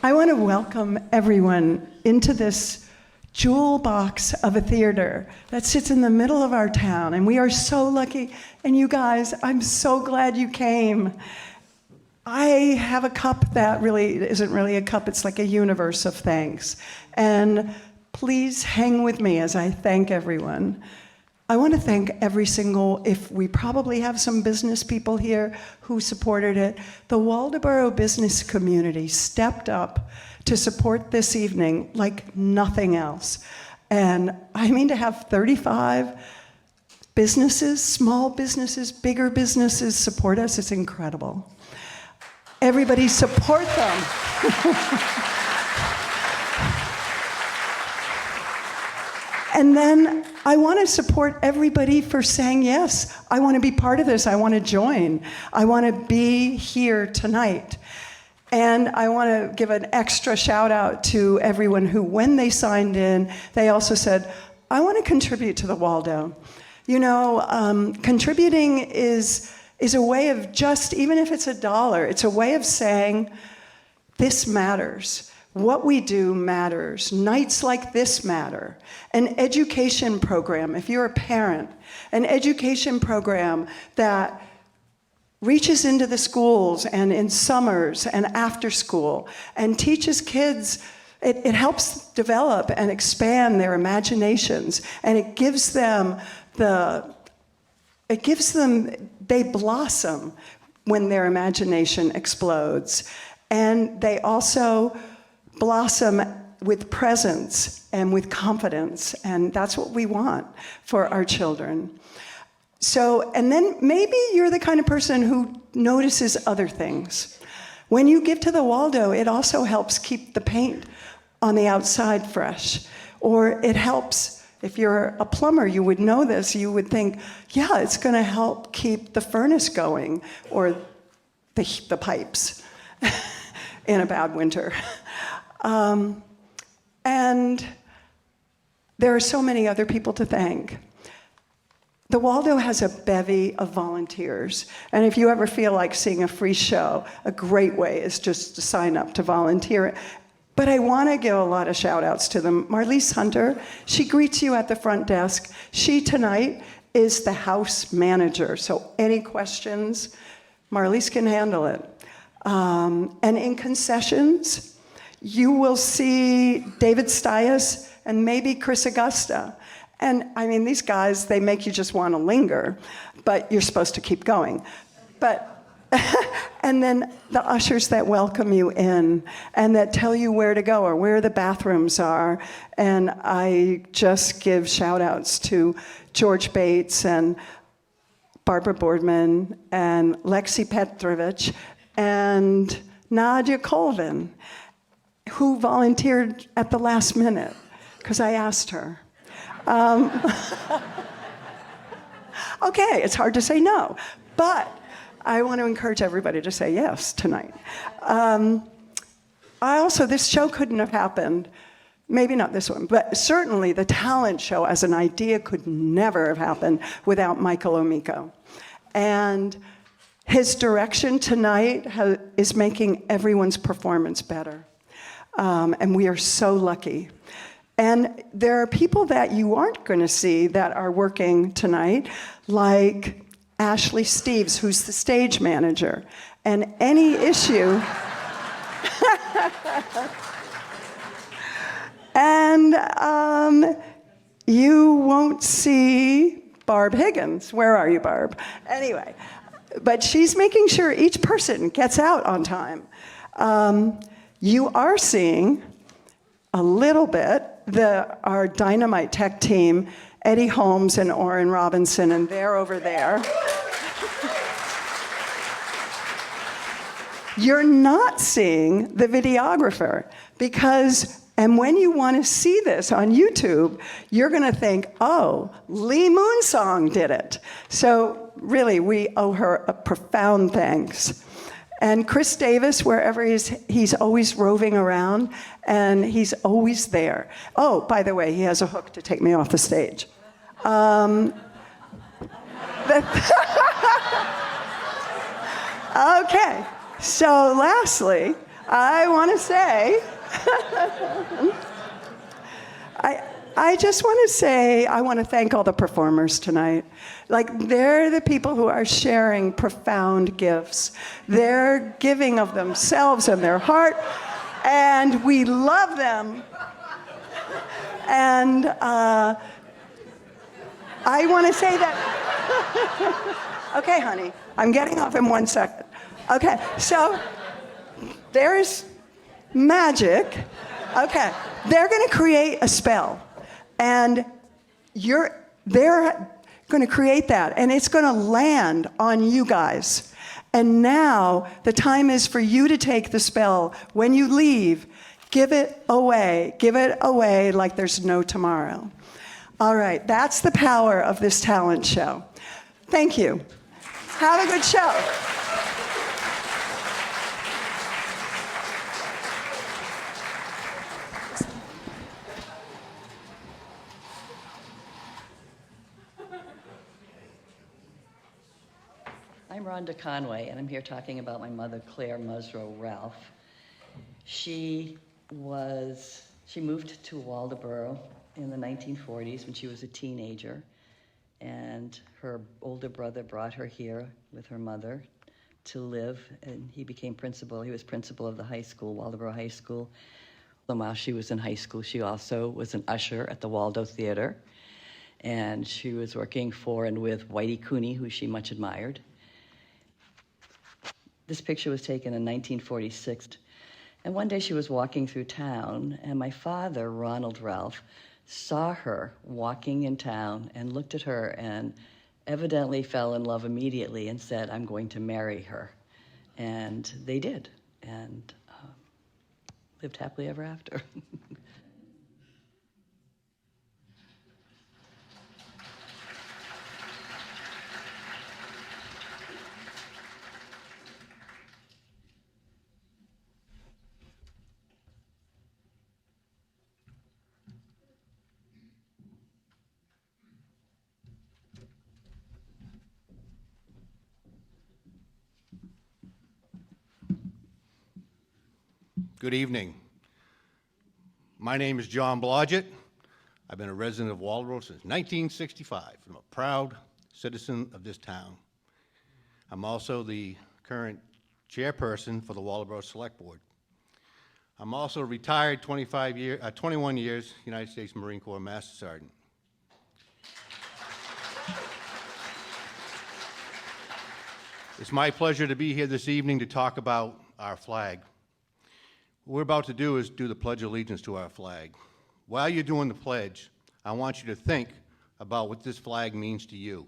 I want to welcome everyone into this jewel box of a theater that sits in the middle of our town, and we are so lucky. And you guys, I'm so glad you came. I have a cup that really isn't really a cup, it's like a universe of thanks. And please hang with me as I thank everyone. I want to thank every single, if we probably have some business people here who supported it, the Waldoboro business community stepped up to support this evening like nothing else. And I mean, to have 35 businesses, small businesses, bigger businesses support us, it's incredible. Everybody support them. And then I want to support everybody for saying, yes, I want to be part of this. I want to join. I want to be here tonight. And I want to give an extra shout out to everyone who, when they signed in, they also said, I want to contribute to the Waldo. You know, contributing is a way of just, even if it's $1, it's a way of saying, this matters. What we do matters. Nights like this matter. An education program, if you're a parent, an education program that reaches into the schools and in summers and after school and teaches kids, it helps develop and expand their imaginations, and it gives them they blossom when their imagination explodes. And they also blossom with presence and with confidence, and that's what we want for our children. So, and then maybe you're the kind of person who notices other things. When you give to the Waldo, it also helps keep the paint on the outside fresh, or it helps, if you're a plumber, you would know this, you would think, yeah, it's going to help keep the furnace going, or the pipes in a bad winter. And there are so many other people to thank. The Waldo has a bevy of volunteers, and if you ever feel like seeing a free show, a great way is just to sign up to volunteer. But I want to give a lot of shout outs to them. Marlise Hunter, she greets you at the front desk. She tonight is the house manager, so any questions, Marlise can handle it. And in concessions, you will see David Stias and maybe Chris Augusta. And I mean, these guys, they make you just want to linger, but you're supposed to keep going. But and then the ushers that welcome you in and that tell you where to go or where the bathrooms are. And I just give shout outs to George Bates and Barbara Boardman and Lexi Petrovich and Nadia Colvin, who volunteered at the last minute, because I asked her. Okay, it's hard to say no, but I want to encourage everybody to say yes tonight. This show couldn't have happened, maybe not this one, but certainly the talent show as an idea could never have happened without Michael Omiko. And his direction tonight is making everyone's performance better. And we are so lucky. And there are people that you aren't going to see that are working tonight, like Ashley Steves, who's the stage manager. And any issue... and you won't see Barb Higgins. Where are you, Barb? Anyway, but she's making sure each person gets out on time. You are seeing a little bit our Dynamite Tech team, Eddie Holmes and Orrin Robinson, and they're over there. You're not seeing the videographer because, and when you want to see this on YouTube, you're going to think, oh, Lee Moonsong did it. So really, we owe her a profound thanks. And Chris Davis, wherever he's always roving around, and he's always there. Oh, by the way, he has a hook to take me off the stage. Okay, so lastly, I want to say, I just want to say, I want to thank all the performers tonight. Like, they're the people who are sharing profound gifts. They're giving of themselves and their heart, and we love them. And I want to say that, okay, honey, I'm getting off in 1 second. Okay, so there's magic. Okay, they're going to create a spell. And they're going to create that, and it's going to land on you guys. And now the time is for you to take the spell. When you leave, give it away. Give it away like there's no tomorrow. All right, that's the power of this talent show. Thank you. Have a good show. I'm Rhonda Conway, and I'm here talking about my mother, Claire Musrow Ralph. She moved to Waldoboro in the 1940s when she was a teenager, and her older brother brought her here with her mother to live, and he became principal. He was principal of the high school, Waldoboro High School. And while she was in high school, she also was an usher at the Waldo Theatre, and she was working for and with Whitey Cooney, who she much admired. This picture was taken in 1946, and one day she was walking through town, and my father, Ronald Ralph, saw her walking in town and looked at her and evidently fell in love immediately and said, "I'm going to marry her." And they did, and lived happily ever after. Good evening. My name is John Blodgett. I've been a resident of Waldoboro since 1965. I'm a proud citizen of this town. I'm also the current chairperson for the Waldoboro Select Board. I'm also a retired 21 years United States Marine Corps Master Sergeant. It's my pleasure to be here this evening to talk about our flag. What we're about to do is do the Pledge of Allegiance to our flag. While you're doing the pledge, I want you to think about what this flag means to you.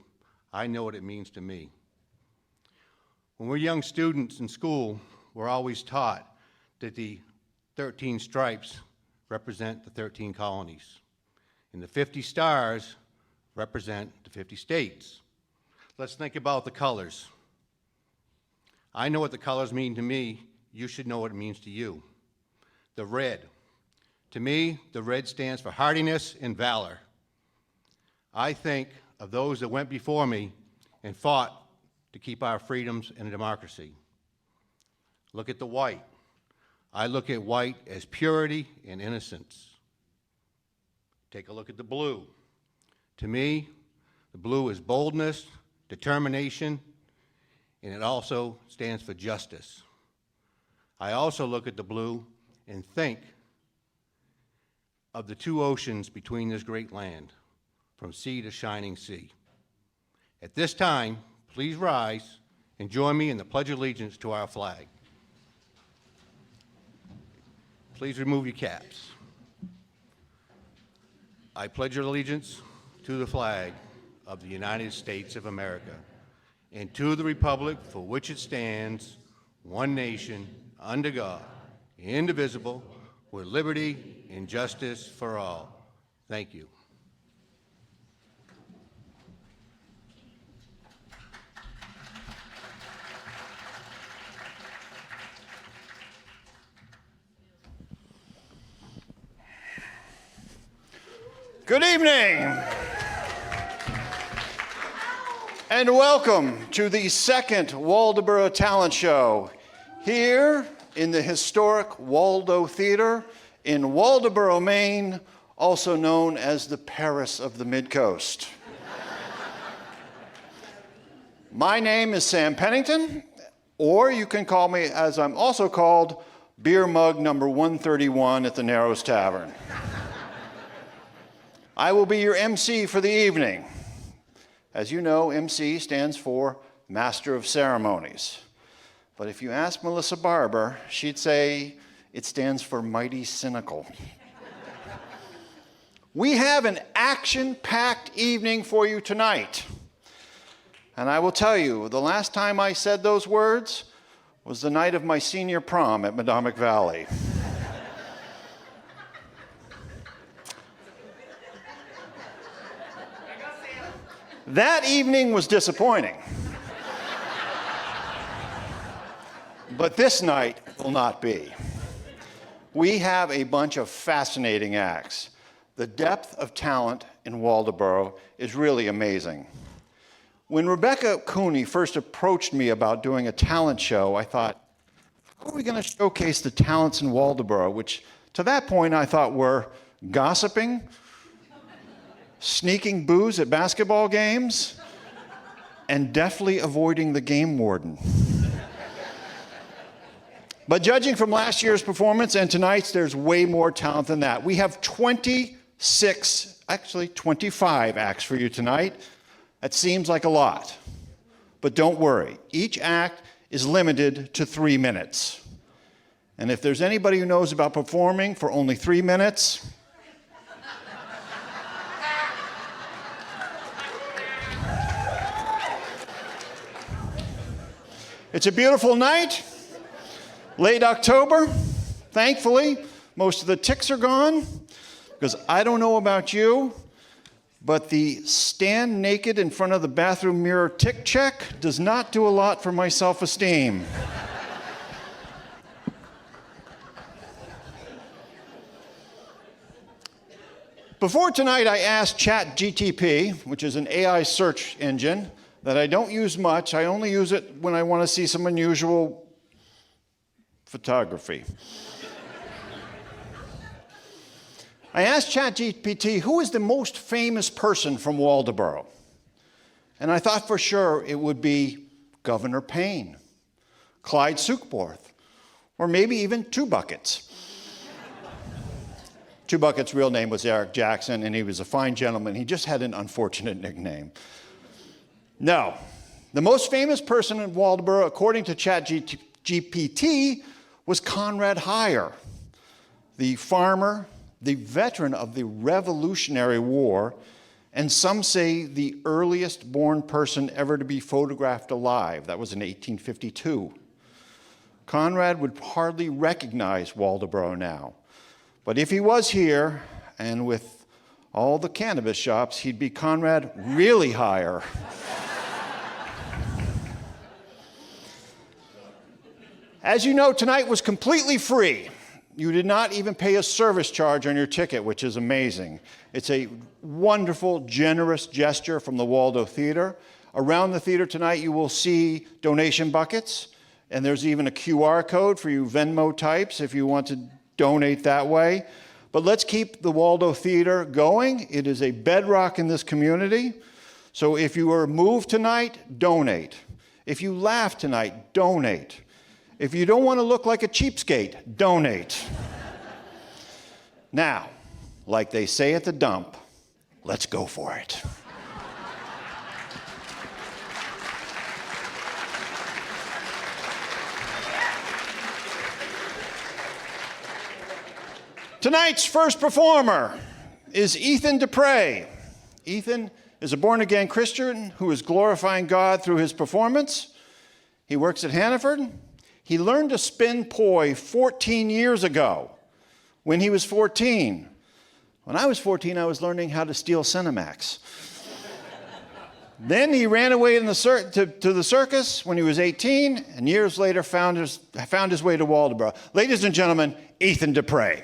I know what it means to me. When we're young students in school, we're always taught that the 13 stripes represent the 13 colonies, and the 50 stars represent the 50 states. Let's think about the colors. I know what the colors mean to me. You should know what it means to you. The red. To me, the red stands for hardiness and valor. I think of those that went before me and fought to keep our freedoms and democracy. Look at the white. I look at white as purity and innocence. Take a look at the blue. To me, the blue is boldness, determination, and it also stands for justice. I also look at the blue and think of the two oceans between this great land, from sea to shining sea. At this time, please rise and join me in the Pledge of Allegiance to our flag. Please remove your caps. I pledge allegiance to the flag of the United States of America and to the republic for which it stands, one nation, under God, indivisible, with liberty and justice for all. Thank you. Good evening, and welcome to the second Waldoboro Talent Show here in the historic Waldo Theatre in Waldoboro, Maine, also known as the Paris of the Mid-Coast. My name is Sam Pennington, or you can call me, as I'm also called, beer mug number 131 at the Narrows Tavern. I will be your MC for the evening. As you know, MC stands for Master of Ceremonies. But if you ask Melissa Barber, she'd say it stands for Mighty Cynical. We have an action-packed evening for you tonight. And I will tell you, the last time I said those words was the night of my senior prom at Madomic Valley. That evening was disappointing. But this night will not be. We have a bunch of fascinating acts. The depth of talent in Waldoboro is really amazing. When Rebecca Cooney first approached me about doing a talent show, I thought, how are we going to showcase the talents in Waldoboro, which to that point I thought were gossiping, sneaking booze at basketball games, and deftly avoiding the game warden. But judging from last year's performance and tonight's, there's way more talent than that. We have 25 acts for you tonight. That seems like a lot, but don't worry. Each act is limited to 3 minutes. And if there's anybody who knows about performing for only 3 minutes, it's a beautiful night, late October. Thankfully, most of the ticks are gone, because I don't know about you, but the stand naked in front of the bathroom mirror tick check does not do a lot for my self-esteem. Before tonight, I asked ChatGTP, which is an AI search engine that I don't use much. I only use it when I want to see some unusual photography. I asked ChatGPT, who is the most famous person from Waldoboro? And I thought for sure it would be Governor Payne, Clyde Sukeborth, or maybe even Two Buckets. Two Buckets' real name was Eric Jackson, and he was a fine gentleman. He just had an unfortunate nickname. No, the most famous person in Waldoboro, according to ChatGPT, was Conrad Heyer, the farmer, the veteran of the Revolutionary War, and some say the earliest born person ever to be photographed alive. That was in 1852. Conrad would hardly recognize Waldoboro now, but if he was here, and with all the cannabis shops, he'd be Conrad really Heyer. As you know, tonight was completely free. You did not even pay a service charge on your ticket, which is amazing. It's a wonderful, generous gesture from the Waldo Theatre. Around the theater tonight, you will see donation buckets, and there's even a QR code for you Venmo types if you want to donate that way. But let's keep the Waldo Theatre going. It is a bedrock in this community. So if you were moved tonight, donate. If you laugh tonight, donate. If you don't want to look like a cheapskate, donate. Now, like they say at the dump, let's go for it. Tonight's first performer is Ethan Dupre. Ethan is a born-again Christian who is glorifying God through his performance. He works at Hannaford. He learned to spin poi 14 years ago when he was 14. When I was 14, I was learning how to steal Cinemax. Then he ran away to the circus when he was 18, and years later found his way to Waldoboro. Ladies and gentlemen, Ethan Dupre.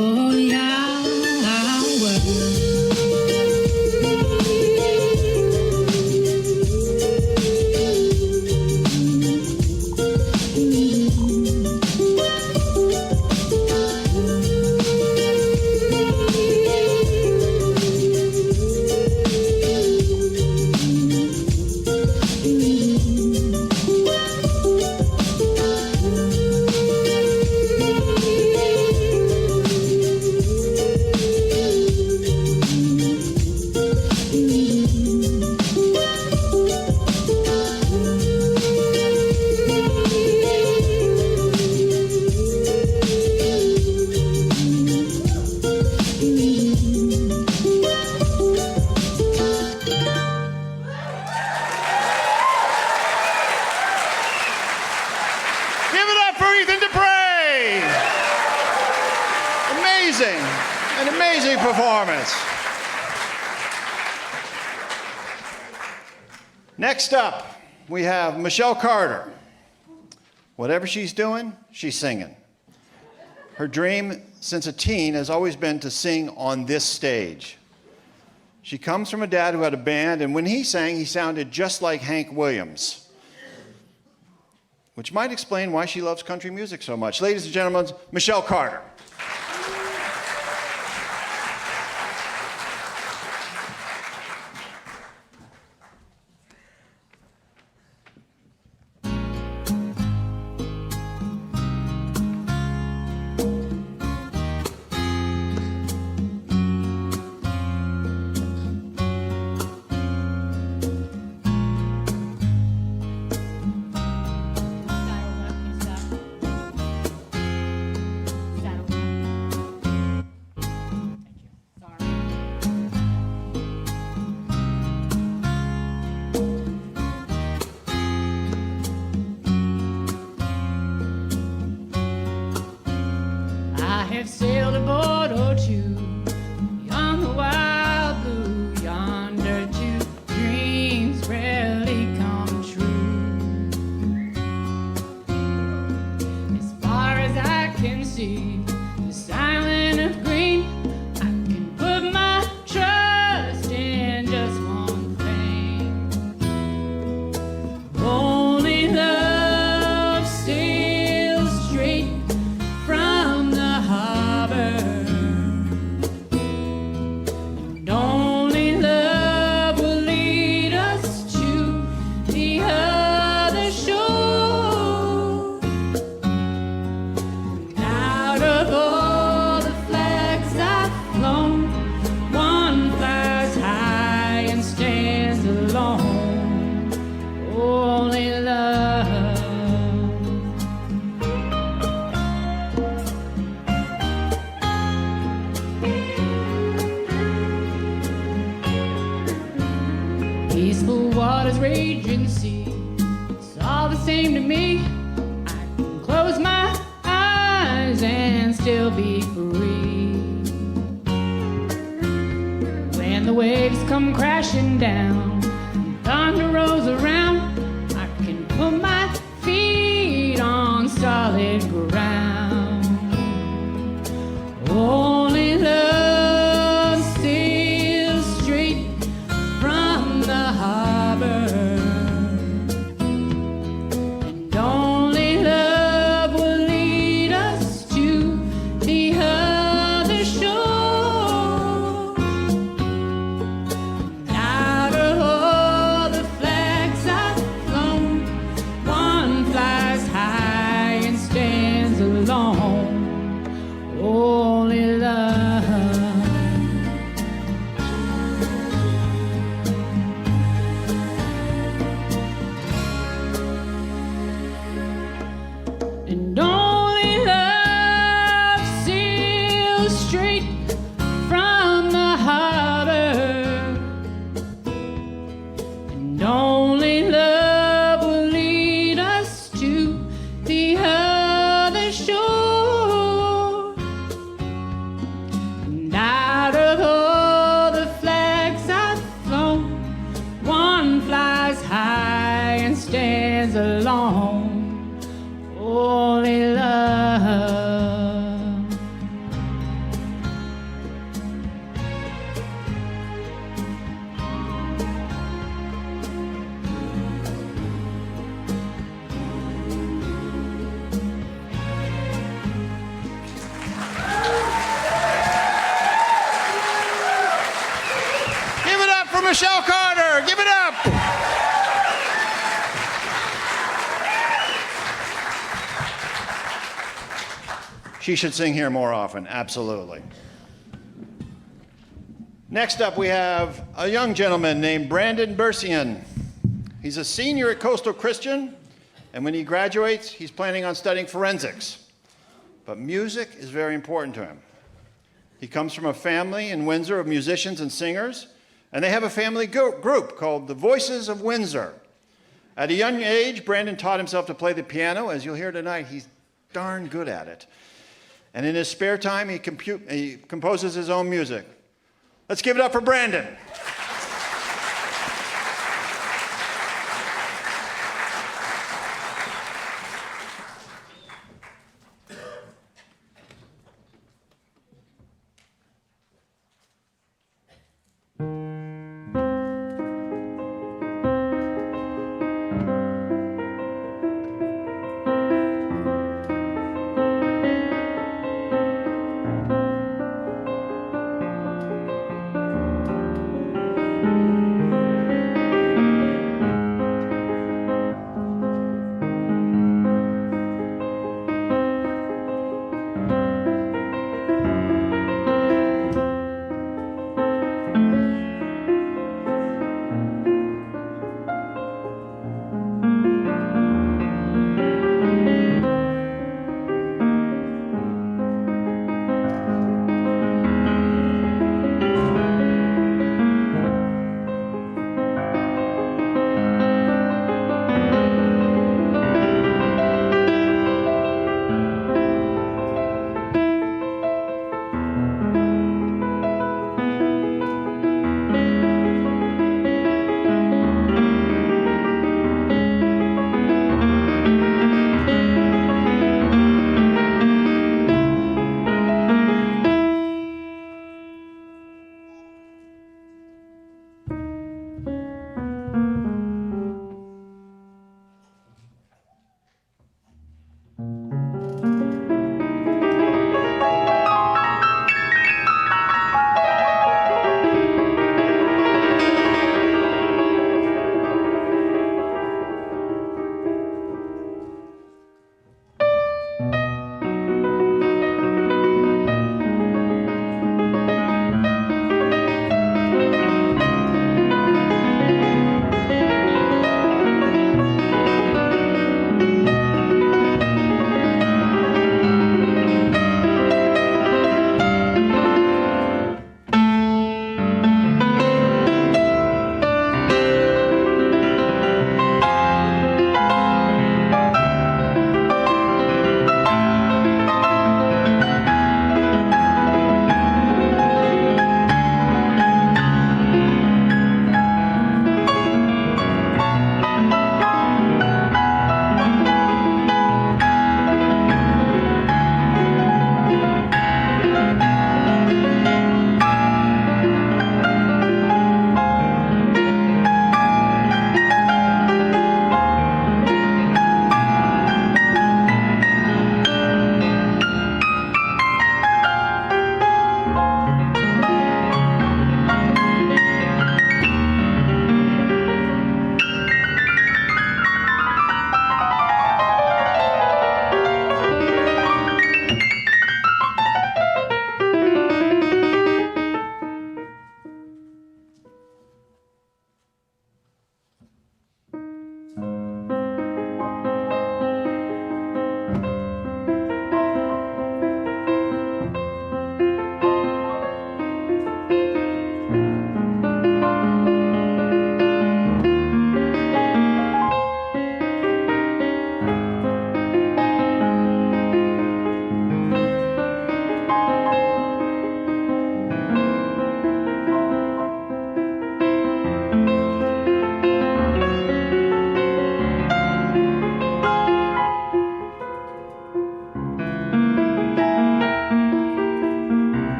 Oh, Yahweh. Give it up for Ethan Dupre! Amazing, an amazing performance. Next up, we have Michelle Carter. Whatever she's doing, she's singing. Her dream since a teen has always been to sing on this stage. She comes from a dad who had a band, and when he sang, he sounded just like Hank Williams, which might explain why she loves country music so much. Ladies and gentlemen, Michelle Carter. I have sailed aboard or two beyond the wild blue yonder two dreams rarely come true. As far as I can see, the silent of green, I can put my trust in just one thing. Only love sails straight from the harbor, and only love will lead us to the other shore. And out of all the flags I've flown, one flies high and stands alone. Only love. Peaceful waters, raging sea, it's all the same to me. I can close my eyes and still be free. When the waves come crashing down, and thunder rolls around, I can put my feet on solid ground. Only love sails straight from the harbor, and only love will lead us to the other shore. Out of all the flags I've flown, one flies high and stands alone. Only love. And only love sails straight from the harbor, and only love will lead us to the other shore. Michelle Carter. Give it up. She should sing here more often, absolutely. Next up, we have a young gentleman named Brandon Bersian. He's a senior at Coastal Christian, and when he graduates, he's planning on studying forensics. But music is very important to him. He comes from a family in Windsor of musicians and singers, and they have a family group called the Voices of Windsor. At a young age, Brandon taught himself to play the piano. As you'll hear tonight, he's darn good at it. And in his spare time, he composes his own music. Let's give it up for Brandon.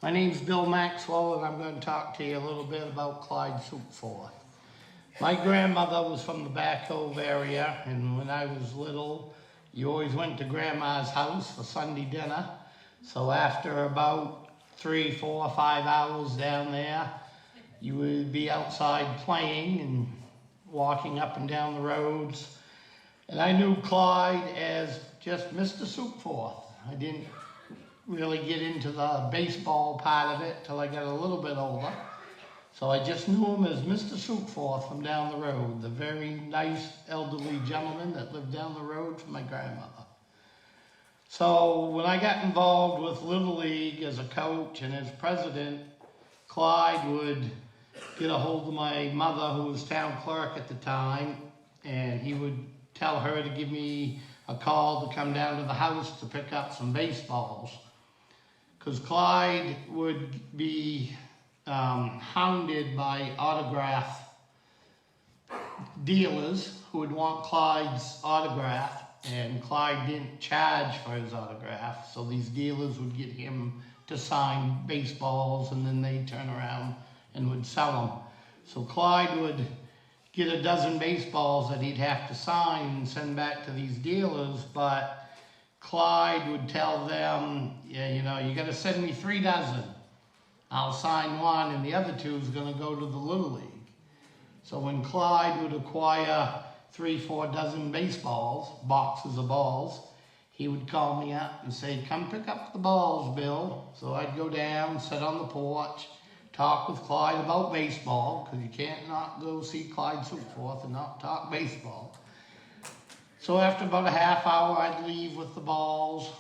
My name's Bill Maxwell, and I'm going to talk to you a little bit about Clyde Soup. My grandmother was from the Back Cove area, and when I was little, you always went to Grandma's house for Sunday dinner. So after about 3, 4, 5 hours down there, you would be outside playing and walking up and down the roads. And I knew Clyde as just Mr. Soupforth. I didn't really get into the baseball part of it till I got a little bit older. So I just knew him as Mr. Soupforth from down the road, the very nice elderly gentleman that lived down the road from my grandmother. So when I got involved with Little League as a coach and as president, Clyde would get a hold of my mother, who was town clerk at the time, and he would tell her to give me a call to come down to the house to pick up some baseballs. Because Clyde would be hounded by autograph dealers who would want Clyde's autograph, and Clyde didn't charge for his autograph, so these dealers would get him to sign baseballs, and then they'd turn around and would sell them. So Clyde would get a dozen baseballs that he'd have to sign and send back to these dealers, but Clyde would tell them, yeah, you know, you gotta send me 3 dozen. I'll sign 1 and the other 2 is gonna go to the Little League. So when Clyde would acquire 3, 4 dozen baseballs, boxes of balls, he would call me up and say, come pick up the balls, Bill. So I'd go down, sit on the porch, talk with Clyde about baseball, because you can't not go see Clyde Souforth and not talk baseball. So after about a half hour, I'd leave with the balls.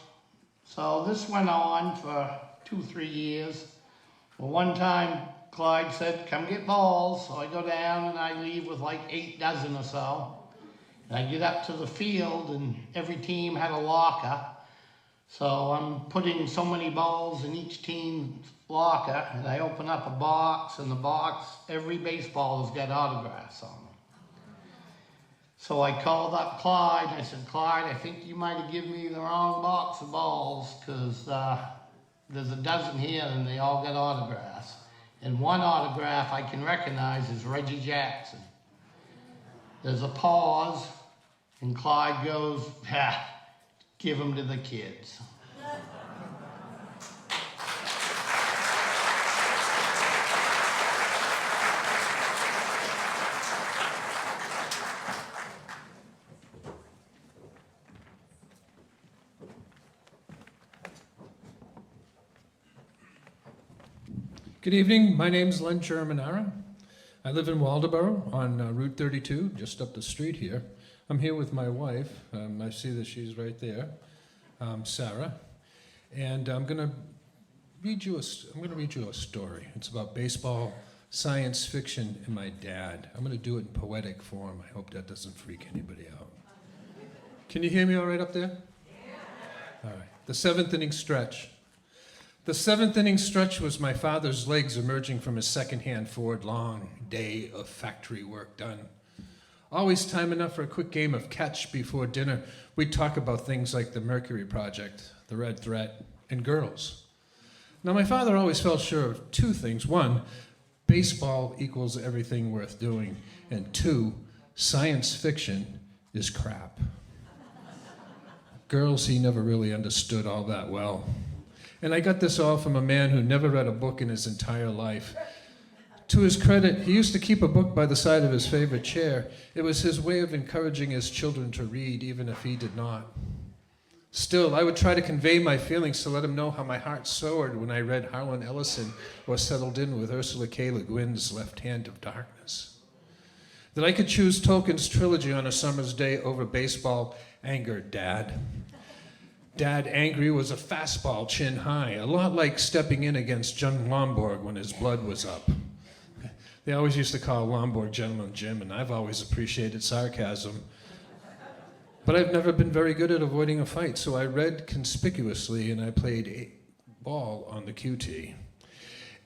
So this went on for 2, 3 years. Well, one time, Clyde said, come get balls. So I go down and I leave with like 8 dozen or so. And I get up to the field and every team had a locker. So I'm putting so many balls in each team's locker, and I open up a box, and the box, every baseball has got autographs on them. So I called up Clyde, and I said, Clyde, I think you might have given me the wrong box of balls, because there's a dozen here, and they all got autographs. And one autograph I can recognize is Reggie Jackson. There's a pause, and Clyde goes, give them to the kids. Good evening, my name's Len Germanara. I live in Waldoboro on Route 32, just up the street here. I'm here with my wife. I see that she's right there, Sarah. And I'm going to read you a story. It's about baseball, science fiction, and my dad. I'm going to do it in poetic form. I hope that doesn't freak anybody out. Can you hear me all right up there? Yeah. All right. The 7th inning stretch. The 7th inning stretch was my father's legs emerging from his second-hand Ford, long day of factory work done. Always time enough for a quick game of catch before dinner. We'd talk about things like the Mercury Project, the Red Threat, and girls. Now, my father always felt sure of 2 things. 1, baseball equals everything worth doing. And 2, science fiction is crap. Girls he never really understood all that well. And I got this all from a man who never read a book in his entire life. To his credit, he used to keep a book by the side of his favorite chair. It was his way of encouraging his children to read, even if he did not. Still, I would try to convey my feelings to let him know how my heart soared when I read Harlan Ellison or settled in with Ursula K. Le Guin's Left Hand of Darkness. That I could choose Tolkien's trilogy on a summer's day over baseball angered Dad. Dad, angry, was a fastball chin high, a lot like stepping in against John Lomborg when his blood was up. They always used to call Lomborg Gentleman Jim, and I've always appreciated sarcasm. But I've never been very good at avoiding a fight, so I read conspicuously and I played ball on the QT.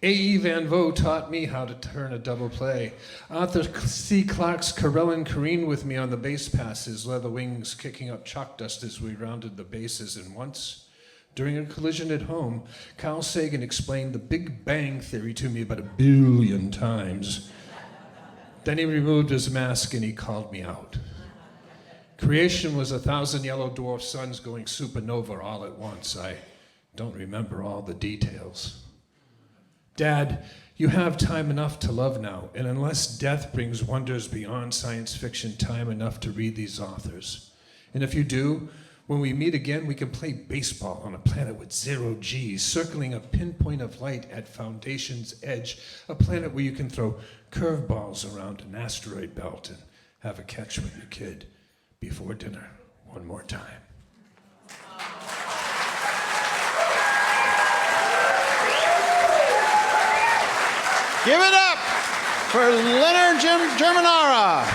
A.E. Van Vogt taught me how to turn a double play. Arthur C. Clarke's Carellin careened with me on the base passes, leather wings kicking up chalk dust as we rounded the bases. And once, During a collision at home, Carl Sagan explained the Big Bang Theory to me about 1 billion times. Then he removed his mask and he called me out. Creation was 1,000 yellow dwarf suns going supernova all at once. I don't remember all the details. Dad, you have time enough to love now, and unless death brings wonders beyond science fiction, time enough to read these authors. And if you do, when we meet again, we can play baseball on a planet with 0 G's, circling a pinpoint of light at Foundation's edge, a planet where you can throw curveballs around an asteroid belt and have a catch with your kid before dinner one more time. Give it up for Leonard Germanara.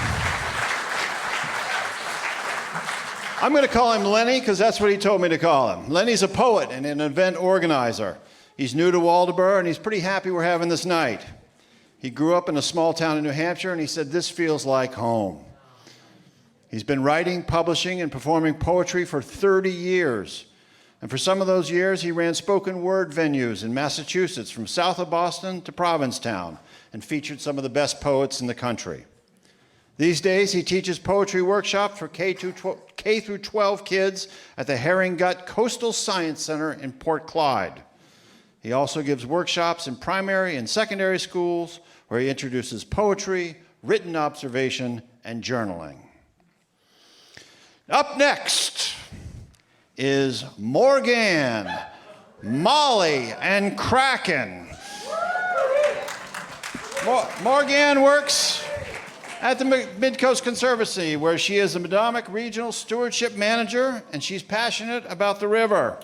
I'm going to call him Lenny because that's what he told me to call him. Lenny's a poet and an event organizer. He's new to Waldoboro, and he's pretty happy we're having this night. He grew up in a small town in New Hampshire, and he said, "This feels like home." He's been writing, publishing, and performing poetry for 30 years. And for some of those years, he ran spoken word venues in Massachusetts, from south of Boston to Provincetown, and featured some of the best poets in the country. These days, he teaches poetry workshops for K through 12 kids at the Herring Gut Coastal Science Center in Port Clyde. He also gives workshops in primary and secondary schools where he introduces poetry, written observation, and journaling. Up next is Morgan, Molly, and Kraken. Morgan works at the Midcoast Conservancy, where she is the Madomic Regional Stewardship Manager, and she's passionate about the river.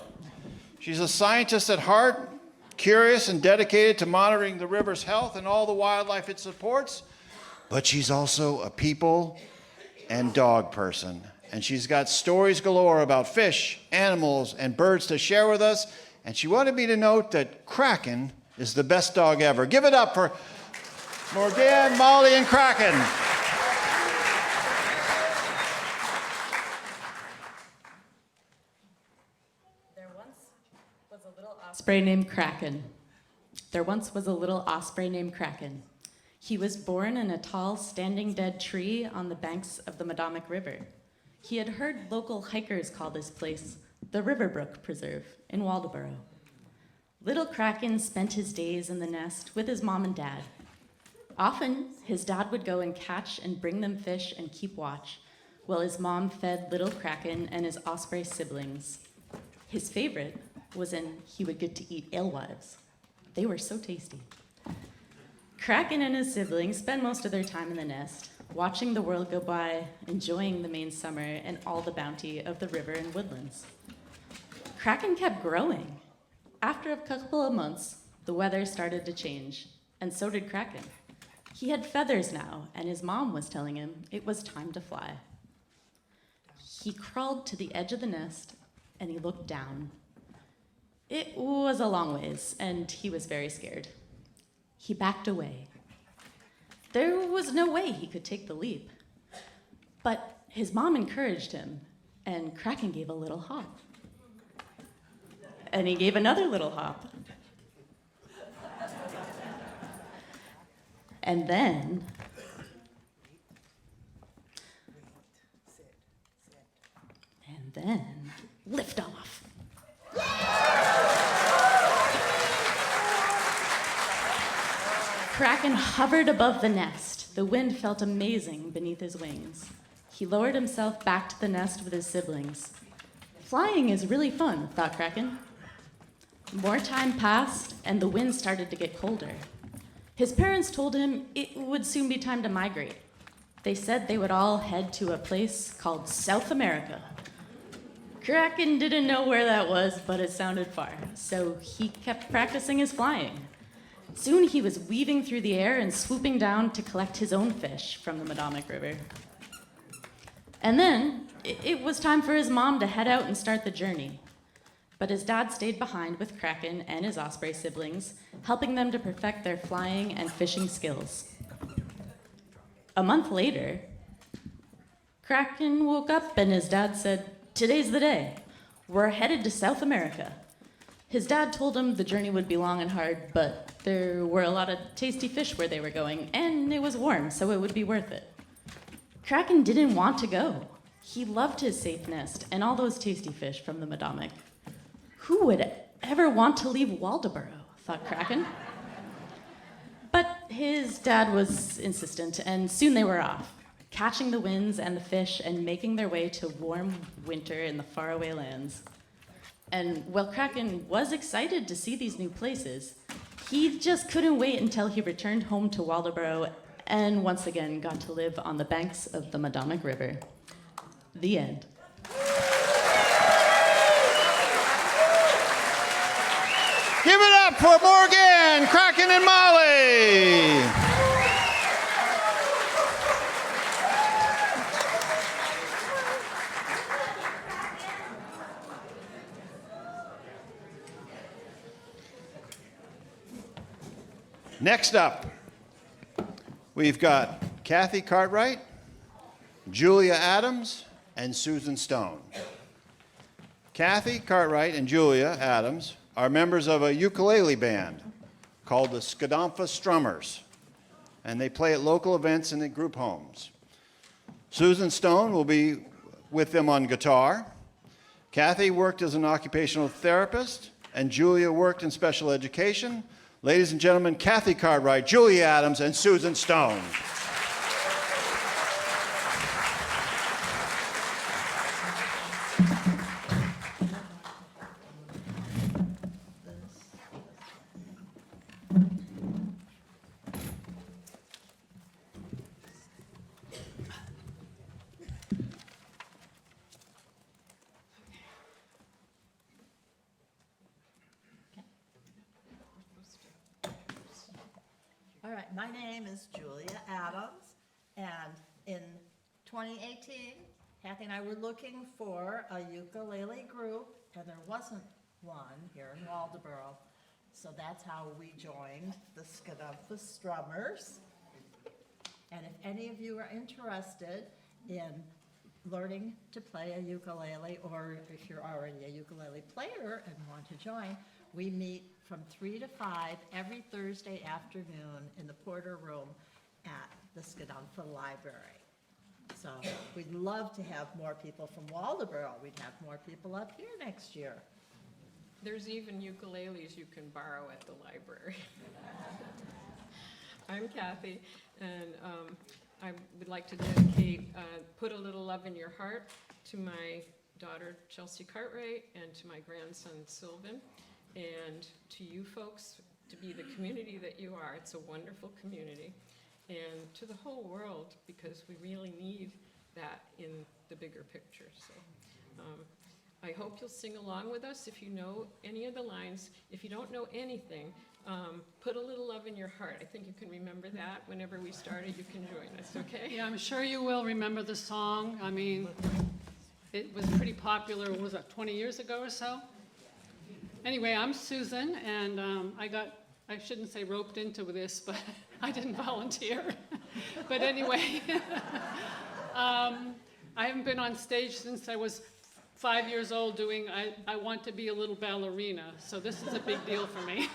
She's a scientist at heart, curious and dedicated to monitoring the river's health and all the wildlife it supports, but she's also a people and dog person. And she's got stories galore about fish, animals, and birds to share with us, and she wanted me to note that Kraken is the best dog ever. Give it up for Morgan, Molly, and Kraken. There once was a little osprey named Kraken. There once was a little osprey named Kraken. He was born in a tall, standing dead tree on the banks of the Madomic River. He had heard local hikers call this place the Riverbrook Preserve in Waldoboro. Little Kraken spent his days in the nest with his mom and dad. Often, his dad would go and catch and bring them fish and keep watch, while his mom fed little Kraken and his osprey siblings. His favorite was when he would get to eat alewives. They were so tasty. Kraken and his siblings spent most of their time in the nest, watching the world go by, enjoying the Maine summer and all the bounty of the river and woodlands. Kraken kept growing. After a couple of months, the weather started to change, and so did Kraken. He had feathers now, and his mom was telling him it was time to fly. He crawled to the edge of the nest, and he looked down. It was a long ways, and he was very scared. He backed away. There was no way he could take the leap. But his mom encouraged him, and Kraken gave a little hop. And he gave another little hop. And then, lift off. Kraken hovered above the nest. The wind felt amazing beneath his wings. He lowered himself back to the nest with his siblings. Flying is really fun, thought Kraken. More time passed, and the wind started to get colder. His parents told him it would soon be time to migrate. They said they would all head to a place called South America. Kraken didn't know where that was, but it sounded far, so he kept practicing his flying. Soon he was weaving through the air and swooping down to collect his own fish from the Madomic River. And then it was time for his mom to head out and start the journey. But his dad stayed behind with Kraken and his osprey siblings, helping them to perfect their flying and fishing skills. A month later, Kraken woke up and his dad said, "Today's the day. We're headed to South America." His dad told him the journey would be long and hard, but there were a lot of tasty fish where they were going, and it was warm, so it would be worth it. Kraken didn't want to go. He loved his safe nest and all those tasty fish from the Madomic. Who would ever want to leave Waldoboro, thought Kraken. But his dad was insistent, and soon they were off, catching the winds and the fish and making their way to warm winter in the faraway lands. And while Kraken was excited to see these new places, he just couldn't wait until he returned home to Waldoboro and once again got to live on the banks of the Madomic River. The end. Give it up for Morgan, Kraken, and Molly. Next up, we've got Kathy Cartwright, Julia Adams, and Susan Stone. Kathy Cartwright and Julia Adams are members of a ukulele band called the Skadomfa Strummers, and they play at local events and at group homes. Susan Stone will be with them on guitar. Kathy worked as an occupational therapist, and Julia worked in special education. Ladies and gentlemen, Kathy Cartwright, Julia Adams, and Susan Stone. All right, my name is Julia Adams, and in 2018, Kathy and I were looking for a ukulele group, and there wasn't one here in Waldoboro, so that's how we joined the Skadomfa Strummers. And if any of you are interested in learning to play a ukulele, or if you're already a ukulele player and want to join, we meet from 3 to 5 every Thursday afternoon in the Porter Room at the Skadomfa Library. So we'd love to have more people from Waldoboro. We'd have more people up here next year. There's even ukuleles you can borrow at the library. I'm Kathy, and I would like to dedicate Put a Little Love in Your Heart to my daughter Chelsea Cartwright and to my grandson Sylvan, and to you folks to be the community that you are. It's a wonderful community, and to the whole world, because we really need that in the bigger picture. So I hope you'll sing along with us if you know any of the lines. If you don't know anything, Put a Little Love in Your Heart. I think you can remember that. Whenever we started, you can join us, okay? Yeah, I'm sure you will remember the song. I mean, it was pretty popular, what was that, 20 years ago or so? Anyway, I'm Susan, and I shouldn't say roped into this, but I didn't volunteer. But anyway, I haven't been on stage since I was 5 years old doing I Want to Be a Little Ballerina, so this is a big deal for me.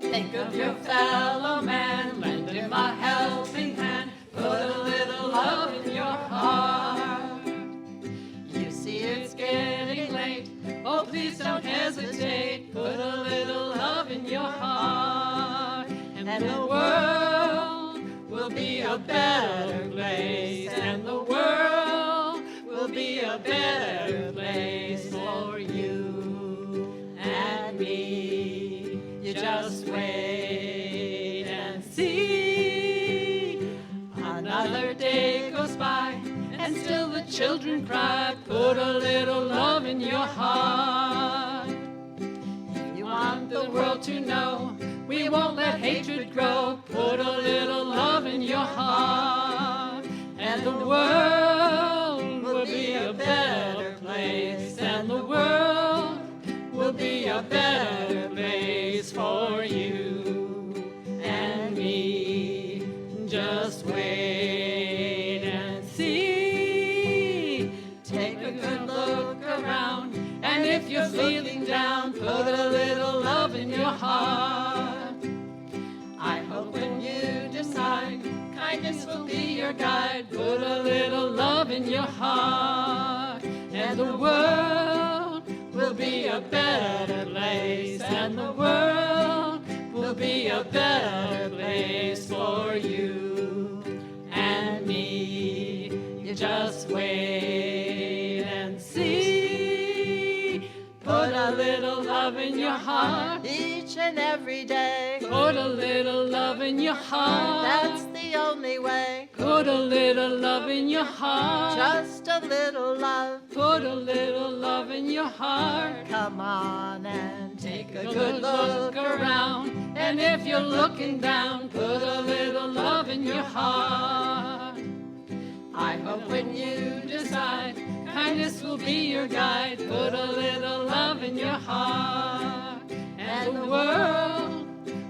Think of your fellow man, lend him a helping hand, put a little love in your heart. You see it's getting late, oh please don't hesitate, put a little love in your heart, and the world will be a better place, and the world will be a better place for you and me. You just wait and see. Another day goes by, and still the children cry, put a little love in your heart. You want the world to know we won't let hatred grow, put a little love in your heart, and the world will be a better place, and the world will be a better place for you and me. side. Put a little love in your heart, and the world will be a better place. And the world will be a better place for you and me. You just wait and see. Put a little love in your heart Each and every day, Put a little love in your heart. that's the only way. Put a little love in your heart. Just a little love. Put a little love in your heart. Come on and take A good look around. And if you're looking down, put a little love in your heart. I hope when you decide, kindness will be your guide. Put a little love in your heart, and the world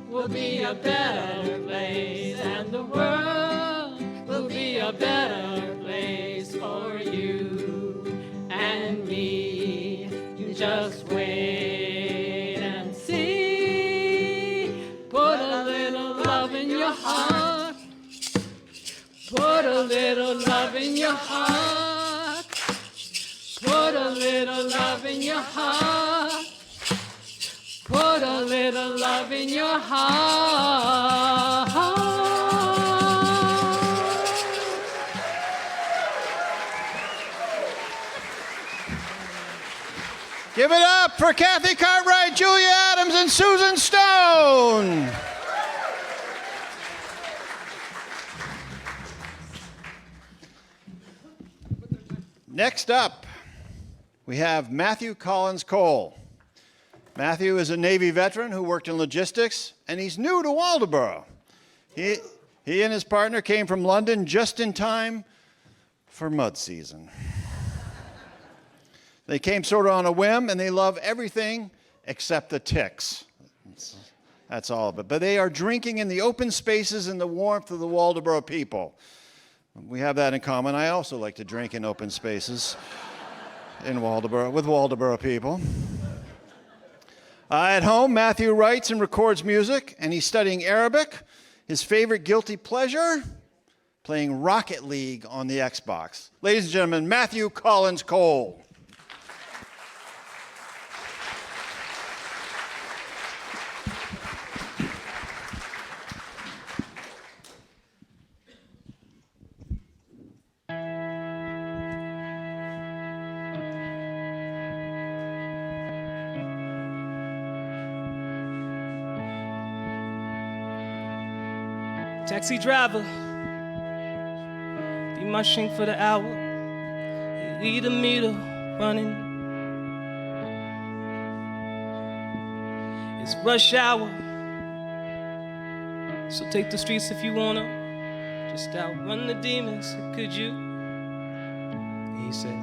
will be a better place. And the world will be a better place for you and me. You just wait and see. Put a little love in your heart. Put a little love in your heart. Put a little love in your heart. Put a little love in your heart. Give it up for Kathy Cartwright, Julia Adams, and Susan Stone. Next up, we have Matthew Collins Cole. Matthew is a Navy veteran who worked in logistics, and he's new to Waldoboro. He and his partner came from London just in time for mud season. They came sort of on a whim, and they love everything except the ticks. That's all of it. But they are drinking in the open spaces and the warmth of the Waldoboro people. We have that in common. I also like to drink in open spaces in Waldoboro, with Waldoboro people. At home, Matthew writes and records music, and he's studying Arabic. His favorite guilty pleasure? Playing Rocket League on the Xbox. Ladies and gentlemen, Matthew Collins Cole. Taxi driver, be my shrink for the hour. Lead the meter running. It's rush hour, so take the streets if you wanna. Just outrun the demons, could you? He said,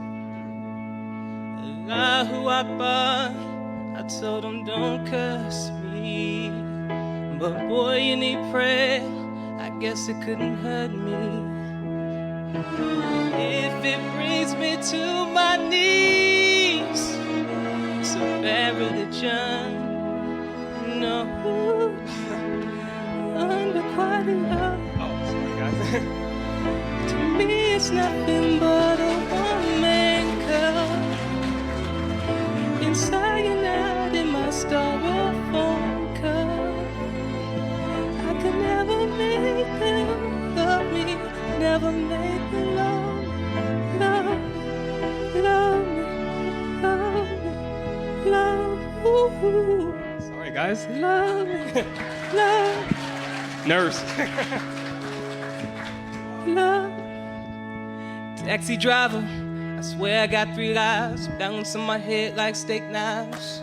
Allahu Akbar. I told him don't curse me, but boy you need prayer. I guess it couldn't hurt me. If it brings me to my knees, it's a bad religion. No, unrequited love. Oh, sorry guys. To me it's nothing but a one-man cup. Inside and out in my styrofoam cup. I could never make them love me, never make them love me, love me, love me, love. Ooh. Sorry, guys. Love me, love. Nerves. Love. Taxi driver, I swear I got 3 lives balancing my head like steak knives.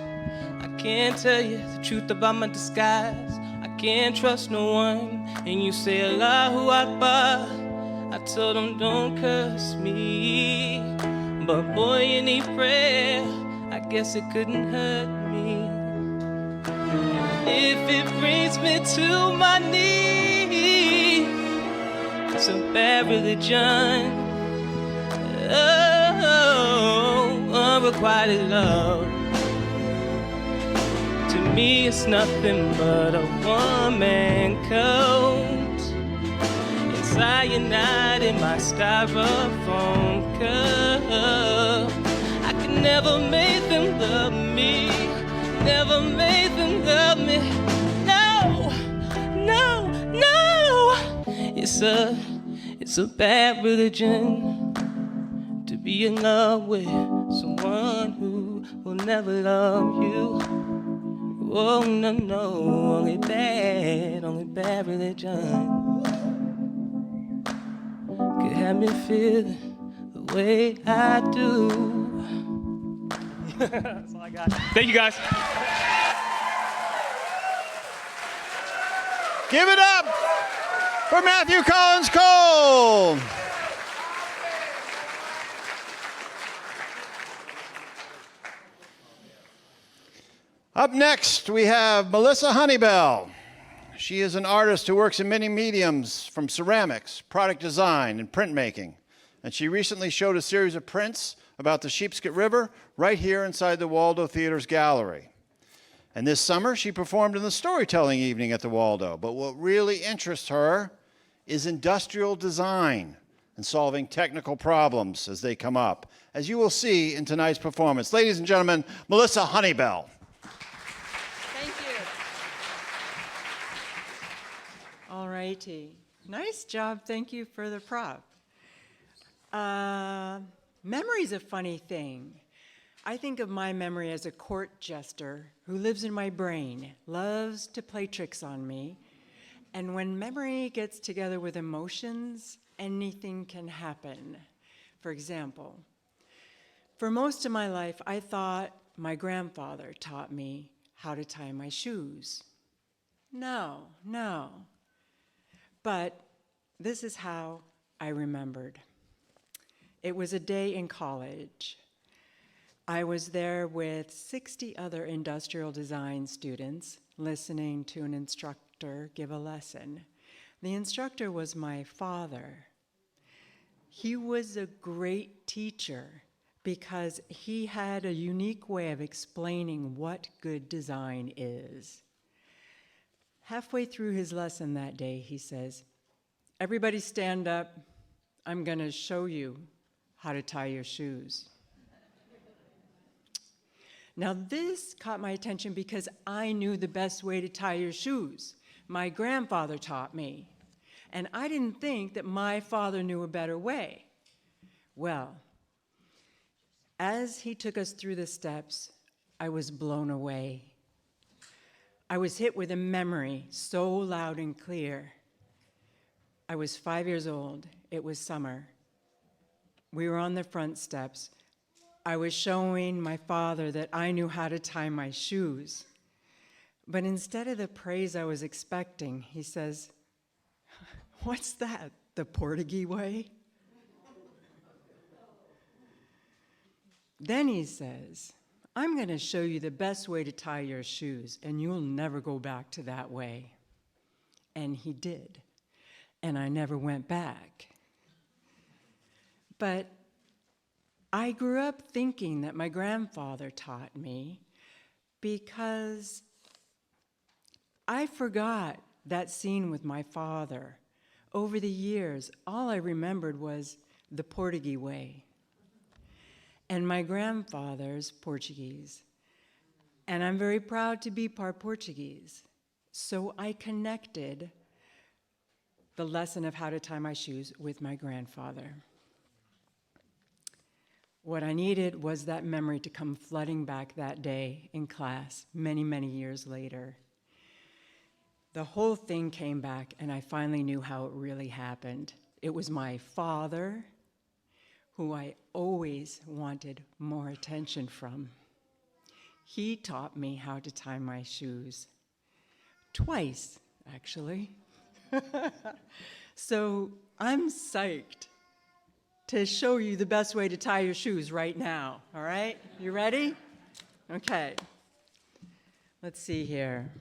I can't tell you the truth about my disguise. I can't trust no one. And you say Allahu Akbar. I told him don't curse me, but boy you need prayer. I guess it couldn't hurt me. If it brings me to my knees, it's a bad religion. Oh, unrequited love. To me it's nothing but a one-man coat. cyanide in my styrofoam cup. I could never make them love me, never make them love me. No, no, no. It's a bad religion to be in love with someone who will never love you. Oh, no, no, only bad religion could have me feel the way I do. That's all I got. Thank you, guys. Give it up for Matthew Collins Cole. Up next, we have Melissa Honeybell. She is an artist who works in many mediums, from ceramics, product design, and printmaking. And she recently showed a series of prints about the Sheepscot River right here inside the Waldo Theatre's gallery. And this summer, she performed in the storytelling evening at the Waldo. But what really interests her is industrial design and solving technical problems as they come up, as you will see in tonight's performance. Ladies and gentlemen, Melissa Honeybell. Thank you. All righty. Nice job. Thank you for the prop. Memory's a funny thing. I think of my memory as a court jester who lives in my brain, loves to play tricks on me. And when memory gets together with emotions, anything can happen. For example, for most of my life, I thought my grandfather taught me how to tie my shoes. No. But this is how I remembered. It was a day in college. I was there with 60 other industrial design students listening to an instructor give a lesson. The instructor was my father. He was a great teacher because he had a unique way of explaining what good design is. Halfway through his lesson that day, he says, "Everybody stand up. I'm going to show you how to tie your shoes." Now this caught my attention because I knew the best way to tie your shoes. My grandfather taught me, and I didn't think that my father knew a better way. Well, as he took us through the steps, I was blown away. I was hit with a memory so loud and clear. I was 5 years old. It was summer. We were on the front steps. I was showing my father that I knew how to tie my shoes. But instead of the praise I was expecting, he says, "What's that, the Portuguese way?" Then he says, "I'm going to show you the best way to tie your shoes, and you'll never go back to that way." And he did. And I never went back. But I grew up thinking that my grandfather taught me because I forgot that scene with my father. Over the years, all I remembered was the Portuguese way. And my grandfather's Portuguese. And I'm very proud to be part Portuguese. So I connected the lesson of how to tie my shoes with my grandfather. What I needed was that memory to come flooding back that day in class, many, many years later. The whole thing came back, and I finally knew how it really happened. It was my father, who I always wanted more attention from. He taught me how to tie my shoes. Twice, actually. So I'm psyched to show you the best way to tie your shoes right now, all right? You ready? Okay. Let's see here.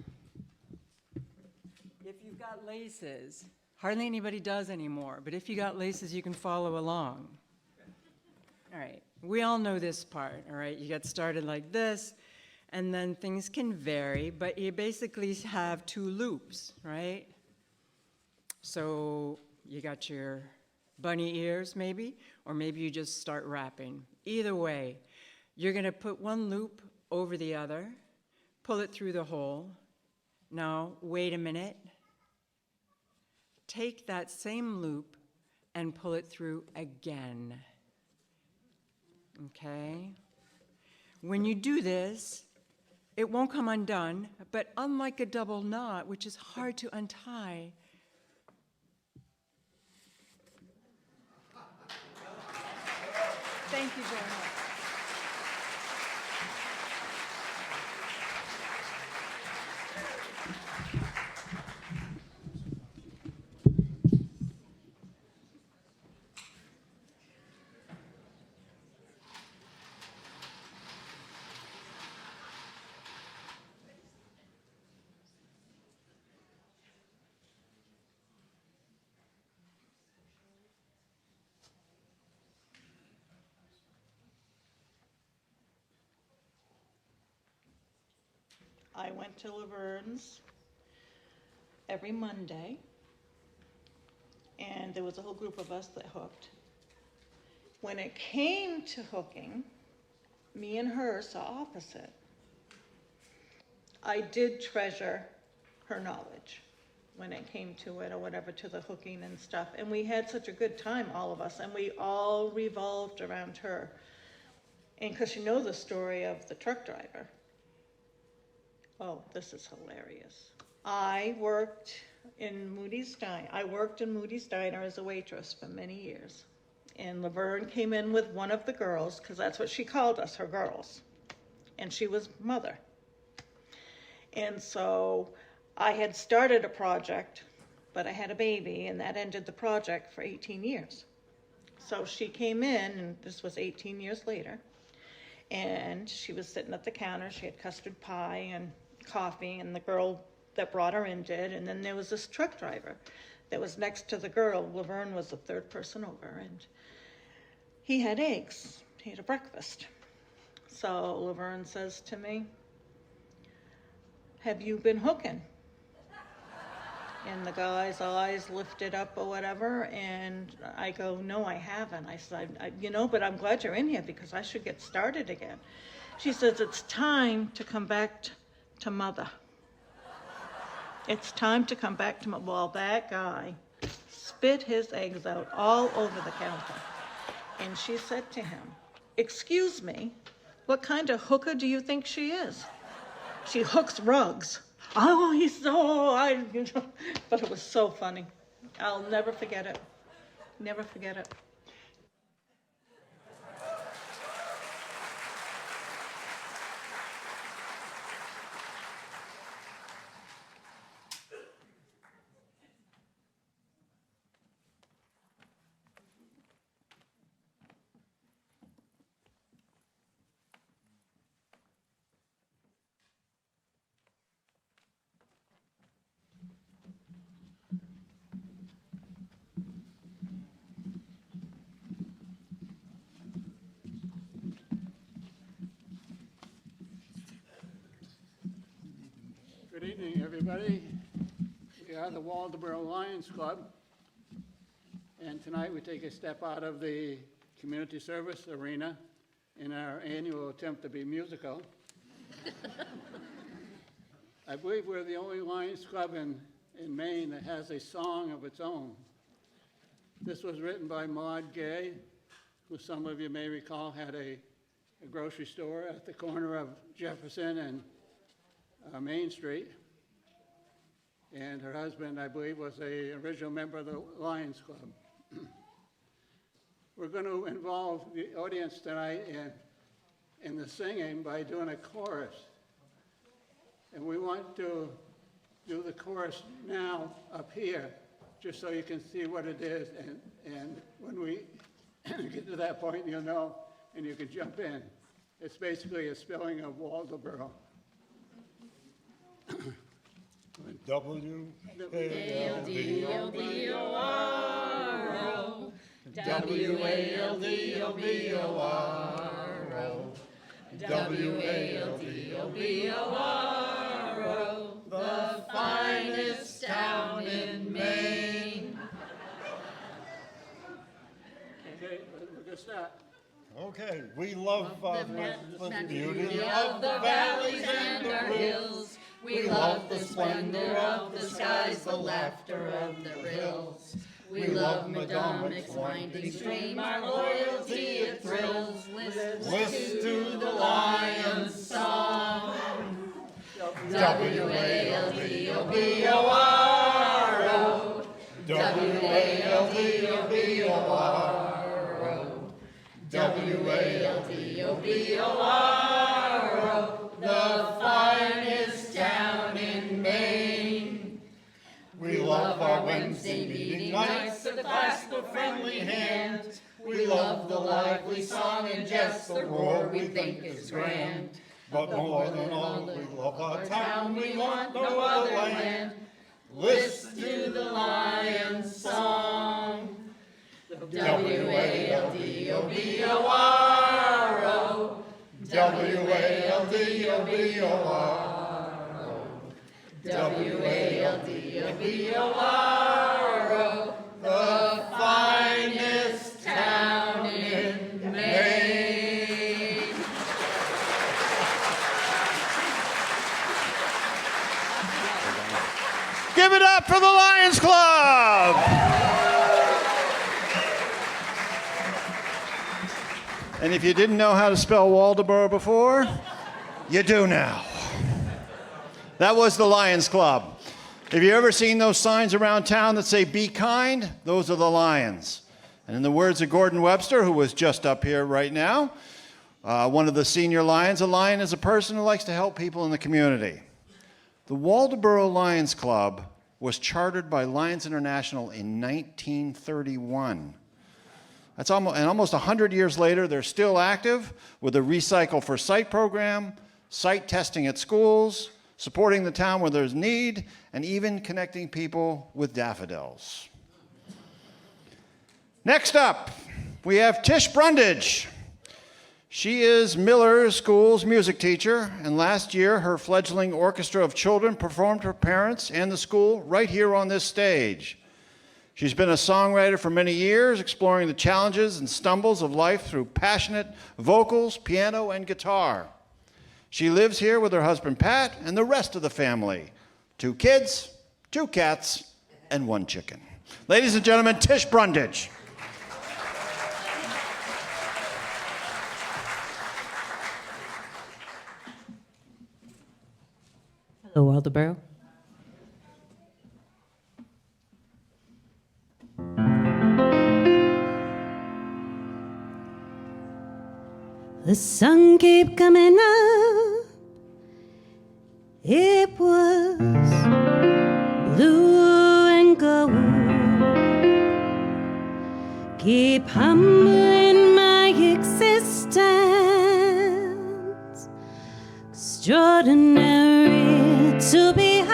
If you've got laces, hardly anybody does anymore, but if you got laces, you can follow along. All right, we all know this part, all right? You get started like this, and then things can vary, but you basically have two loops, right? So You got your bunny ears maybe, or maybe you just start rapping. Either way, you're gonna put one loop over the other, pull it through the hole. Now, wait a minute. Take that same loop and pull it through again. Okay? When you do this, it won't come undone, but unlike a double knot, which is hard to untie, thank you very much. I went to Laverne's every Monday, and there was a whole group of us that hooked. When it came to hooking, me and her saw opposite. I did treasure her knowledge when it came to it, or whatever, to the hooking and stuff. And we had such a good time, all of us, and we all revolved around her. And because you know the story of the truck driver. Oh, this is hilarious. I worked in Moody's Diner as a waitress for many years. And Laverne came in with one of the girls, because that's what she called us, her girls. And she was mother. And so I had started a project, but I had a baby, and that ended the project for 18 years. So she came in, and this was 18 years later, and she was sitting at the counter. She had custard pie and coffee, and the girl that brought her in did, and then there was this truck driver that was next to the girl. Laverne was the third person over, and he had eggs. He had a breakfast. So Laverne says to me, "Have you been hooking?" And the guy's eyes lifted up or whatever, and I go, "No, I haven't." I said, but I'm glad you're in here because I should get started again." She says, "It's time to come back to mother. It's time to come back to mother." Well, that guy spit his eggs out all over the counter. And she said to him, "Excuse me, what kind of hooker do you think she is? She hooks rugs." Oh, but it was so funny. I'll never forget it. Never forget it. Good evening, everybody. We are the Waldoboro Lions Club, and tonight we take a step out of the community service arena in our annual attempt to be musical. I believe we're the only Lions Club in Maine that has a song of its own. This was written by Maud Gay, who some of you may recall had a grocery store at the corner of Jefferson and Main Street, and her husband, I believe, was an original member of the Lions Club. We're going to involve the audience tonight in the singing by doing a chorus, and we want to do the chorus now up here, just so you can see what it is, and when we get to that point, you'll know, and you can jump in. It's basically a spelling of Waldoboro. W-A-L-D-O-B-O-R-O, W-A-L-D-O-B-O-R-O, W-A-L-D-O-B-O-R-O, the finest town in Maine. Okay, we're gonna start. Okay, we love The beauty of the valleys and our hills. We love the splendor of the skies, the laughter of the rills. We love Madamic's winding stream, our loyalty it thrills. Listen to the lion's song. W-A-L-D-O-B-O-R-O. W-A-L-D-O-B-O-R-O. W-A-L-D-O-B-O-R-O. The finest town in Maine. We love our Wednesday meeting nights, the clasp of friendly hands. We love the lively song and jest, the roar we think is grand. But more than all, we love our town, we want no other land. Listen to the lion's song. W-A-L-D-O-B-O-R-O. W-A-L-D-O-B-O-R-O. W-A-L-D-O-B-O-R-O. The finest town in Maine. Give it up for the Lions Club! And if you didn't know how to spell Waldoboro before, you do now. That was the Lions Club. Have you ever seen those signs around town that say, "Be kind"? Those are the Lions. And in the words of Gordon Webster, who was just up here right now, one of the senior Lions, a Lion is a person who likes to help people in the community. The Waldoboro Lions Club was chartered by Lions International in 1931. That's almost 100 years later, they're still active with a Recycle for Site program, site testing at schools, supporting the town where there's need, and even connecting people with daffodils. Next up, we have Tish Brundage. She is Miller School's music teacher, and last year her fledgling orchestra of children performed for parents and the school right here on this stage. She's been a songwriter for many years, exploring the challenges and stumbles of life through passionate vocals, piano, and guitar. She lives here with her husband Pat and the rest of the family. 2 kids, 2 cats, and 1 chicken. Ladies and gentlemen, Tish Brundage. Hello, Waldoboro. The sun kept coming up. It was blue and gold. Keep humbling my existence. Extraordinary to behold.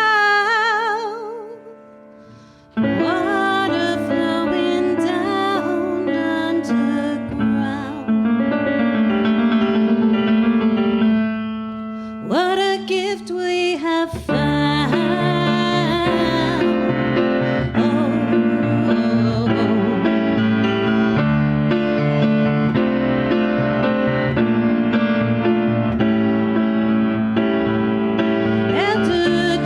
Water flowing down underground. What a gift we have found. Oh, oh, oh. Elder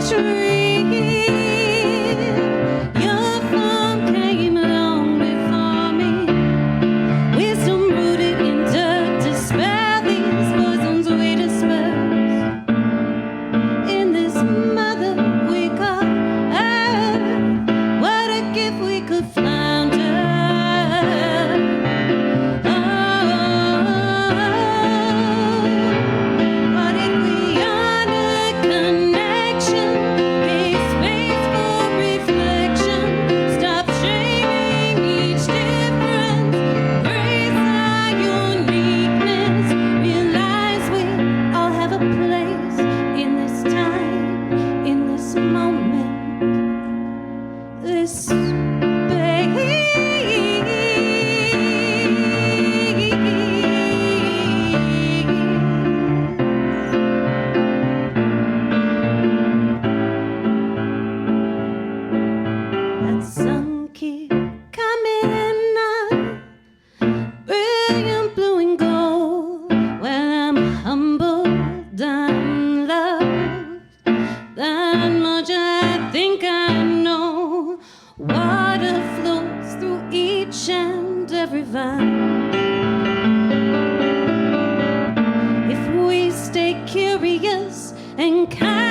If we stay curious and kind,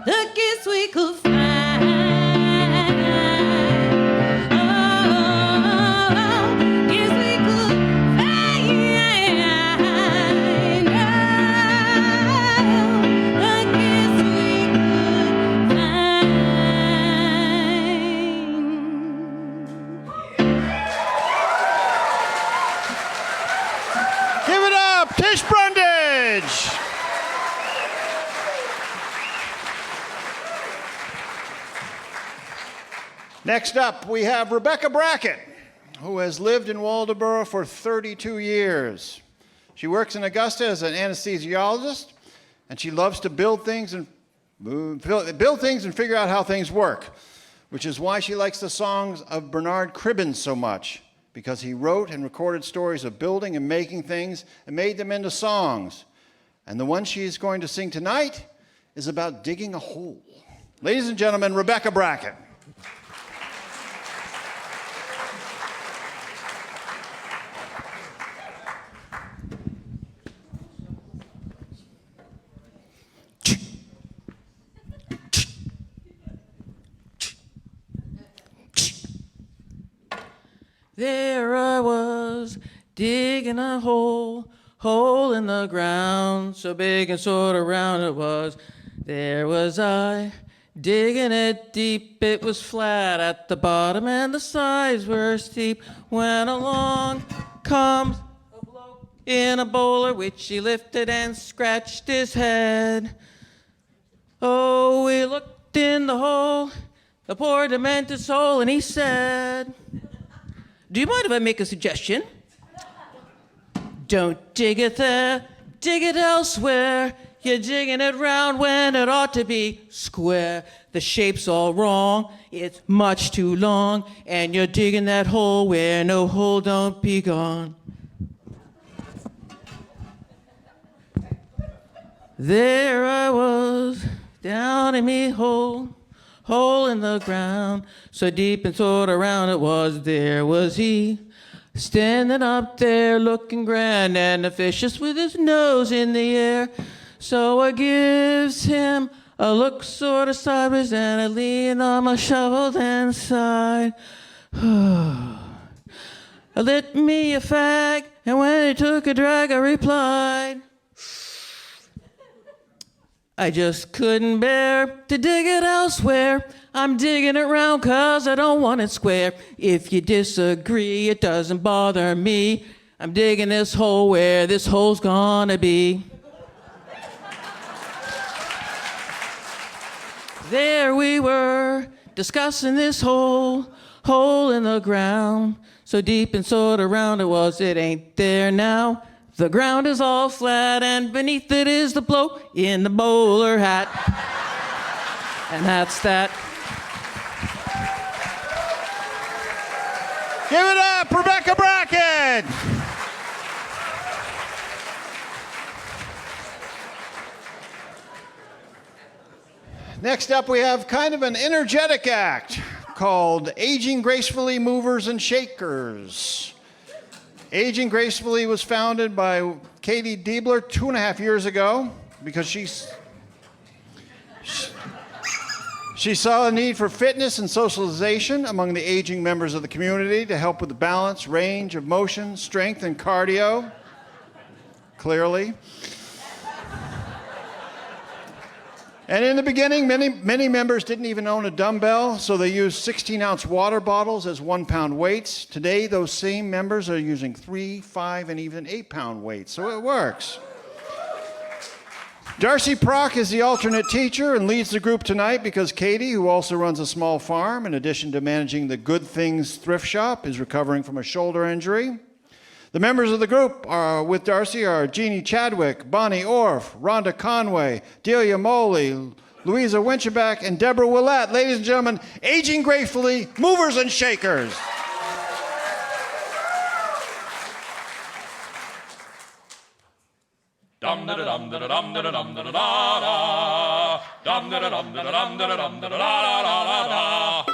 the gifts we could find. Give it up, Tish Brundage. Next up, we have Rebecca Brackett, who has lived in Waldoboro for 32 years. She works in Augusta as an anesthesiologist, and she loves to build things and figure out how things work, which is why she likes the songs of Bernard Cribbins so much, because he wrote and recorded stories of building and making things and made them into songs. And the one she's going to sing tonight is about digging a hole. Ladies and gentlemen, Rebecca Brackett. There I was, digging a hole in the ground, so big and sort of round it was. There was I, digging it deep, it was flat at the bottom and the sides were steep. When along comes a bloke in a bowler, which he lifted and scratched his head. Oh, we looked in the hole, the poor demented soul, and he said, "Do you mind if I make a suggestion? Don't dig it there, dig it elsewhere. You're digging it round when it ought to be square. The shape's all wrong, it's much too long, and you're digging that hole where no hole don't be gone." There I was, down in me hole in the ground, so deep and sort of round it was. There was he, standing up there looking grand and officious with his nose in the air. So I gives him a look sort of sideways and I leaned on my shovel and sighed. I lit me a fag, and when he took a drag I replied, "I just couldn't bear to dig it elsewhere. I'm digging it round 'cause I don't want it square. If you disagree, it doesn't bother me. I'm digging this hole where this hole's gonna be." There we were, discussing this hole in the ground. So deep and sort of round it was, it ain't there now. The ground is all flat, and beneath it is the bloke in the bowler hat. And that's that. Give it up, Rebecca Brackett! Next up, we have kind of an energetic act called Aging Gracefully Movers and Shakers. Aging Gracefully was founded by Katie Diebler 2.5 years ago because she saw a need for fitness and socialization among the aging members of the community to help with the balance, range of motion, strength, and cardio. Clearly. And in the beginning, many members didn't even own a dumbbell, so they used 16-ounce water bottles as 1-pound weights. Today, those same members are using 3, 5, and even 8-pound weights, so it works. Darcy Prock is the alternate teacher and leads the group tonight because Katie, who also runs a small farm, in addition to managing the Good Things thrift shop, is recovering from a shoulder injury. The members of the group with Darcy are Jeannie Chadwick, Bonnie Orff, Rhonda Conway, Delia Moley, Louisa Wincheback, and Deborah Willette. Ladies and gentlemen, Aging Gracefully, Movers and Shakers. Dum da dum da dum da dum da da da dum da dum da dum da dum da da da da da.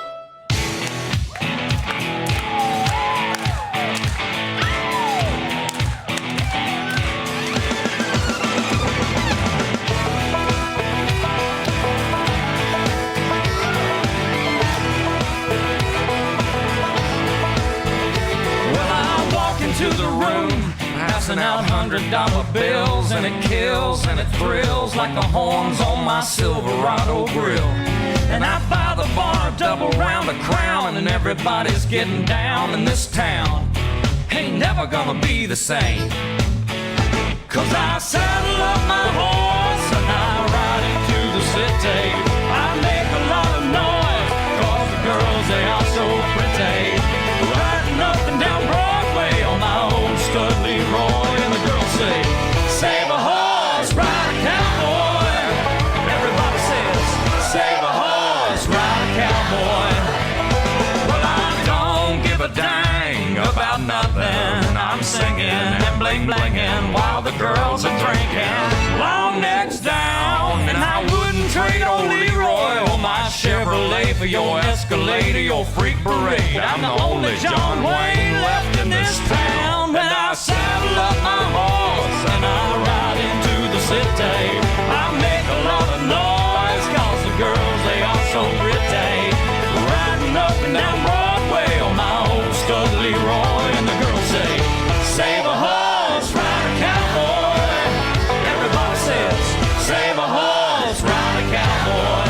passing out $100 bills, and it kills and it thrills like the horns on my Silverado grill. And I buy the bar a double round of Crown, and everybody's getting down in this town. Ain't never gonna be the same. 'Cause I saddle up my horse and I ride into the city. I make a lot of noise, 'cause the girls, they are so pretty. Riding up and down Broadway on my old stud Leroy, and the girls say, save a horse, ride a cowboy. Everybody says, save a horse, ride a cowboy. Well, I don't give a dang about nothing. I'm singing and bling-blinging while the girls are drinking. Long necks down, and I wouldn't trade old Leroy or my Chevrolet for your Escalade or your freak parade. I'm the only John Wayne left in this town. When I saddle up my horse and I ride into the city, I make a lot of noise, 'cause the girls, they are so pretty. Riding up and down Broadway on my old stud Leroy, and the girls say, save a horse, ride a cowboy. Everybody says, save a horse, ride a cowboy.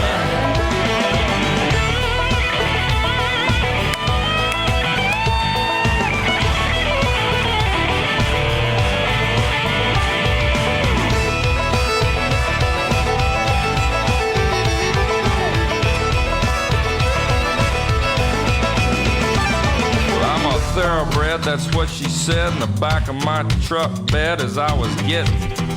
Thoroughbred, that's what she said in the back of my truck bed as I was getting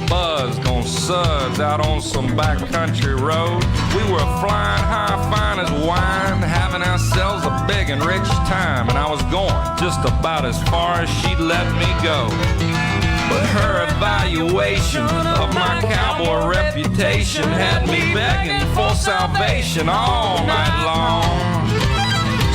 buzzed on suds out on some backcountry road. We were flying high, fine as wine, having ourselves a big and rich time, and I was going just about as far as she'd let me go. But her evaluation of my cowboy reputation had me begging for salvation all night long.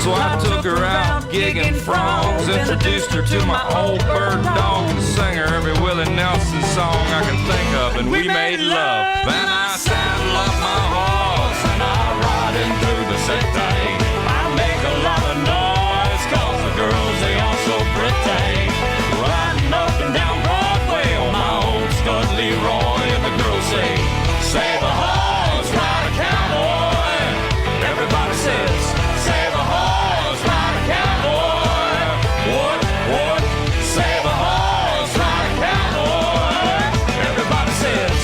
So I took her out gigging frogs, introduced her to my old bird dog, and sang her every Willie Nelson song I can think of, and we made love. Then I saddle up my horse and I ride into the city. I make a lot of noise, 'cause the girls, they are so pretty. Riding up and down Broadway on my old stud Leroy, and the girls say, save a horse, ride a cowboy. Everybody says, save a horse, ride a cowboy. What? Save a horse, ride a cowboy. Everybody says,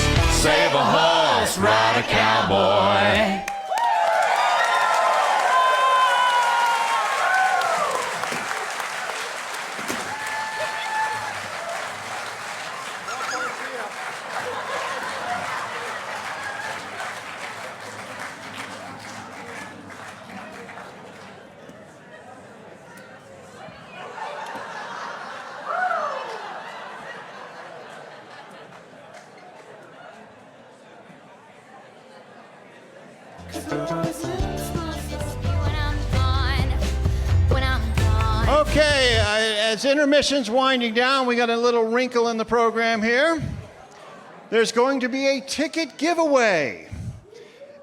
save a horse, ride a cowboy. Okay, as intermission's winding down, we got a little wrinkle in the program here. There's going to be a ticket giveaway.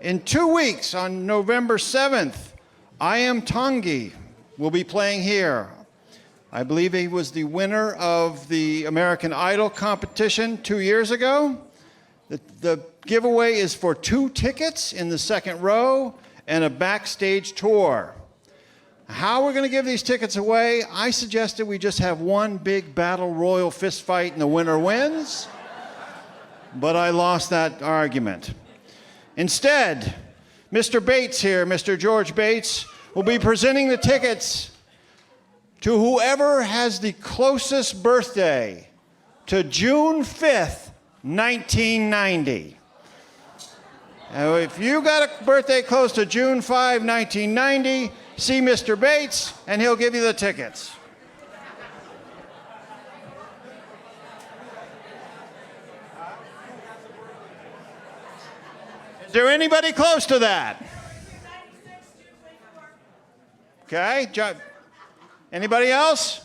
In 2 weeks, on November 7th, I Am Tongi will be playing here. I believe he was the winner of the American Idol competition 2 years ago. The giveaway is for 2 tickets in the second row and a backstage tour. How we're going to give these tickets away, I suggested we just have one big battle royal fist fight and the winner wins, but I lost that argument. Instead, Mr. Bates here, Mr. George Bates, will be presenting the tickets to whoever has the closest birthday to June 5th, 1990. Now, if you got a birthday close to June 5, 1990, see Mr. Bates, and he'll give you the tickets. Is there anybody close to that? Okay, anybody else?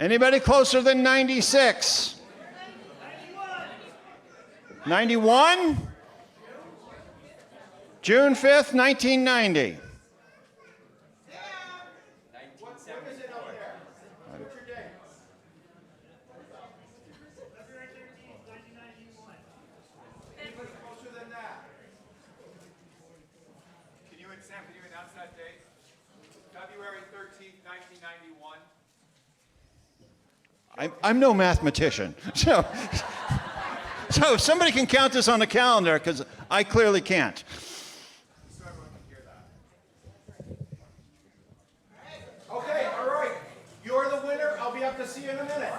Anybody closer than 96? 91? June 5th, 1990. I'm no mathematician, so if somebody can count this on the calendar, because I clearly can't. Okay, all right. You're the winner. I'll be up to see you in a minute.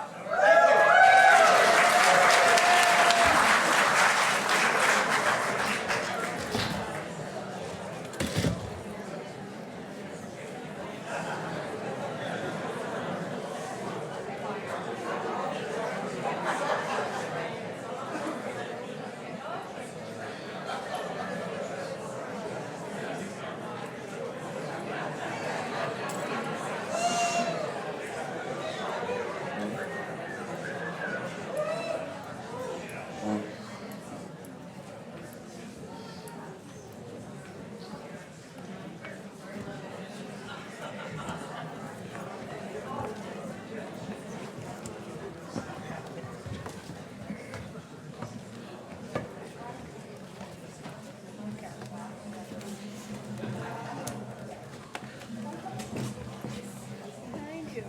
Thank you.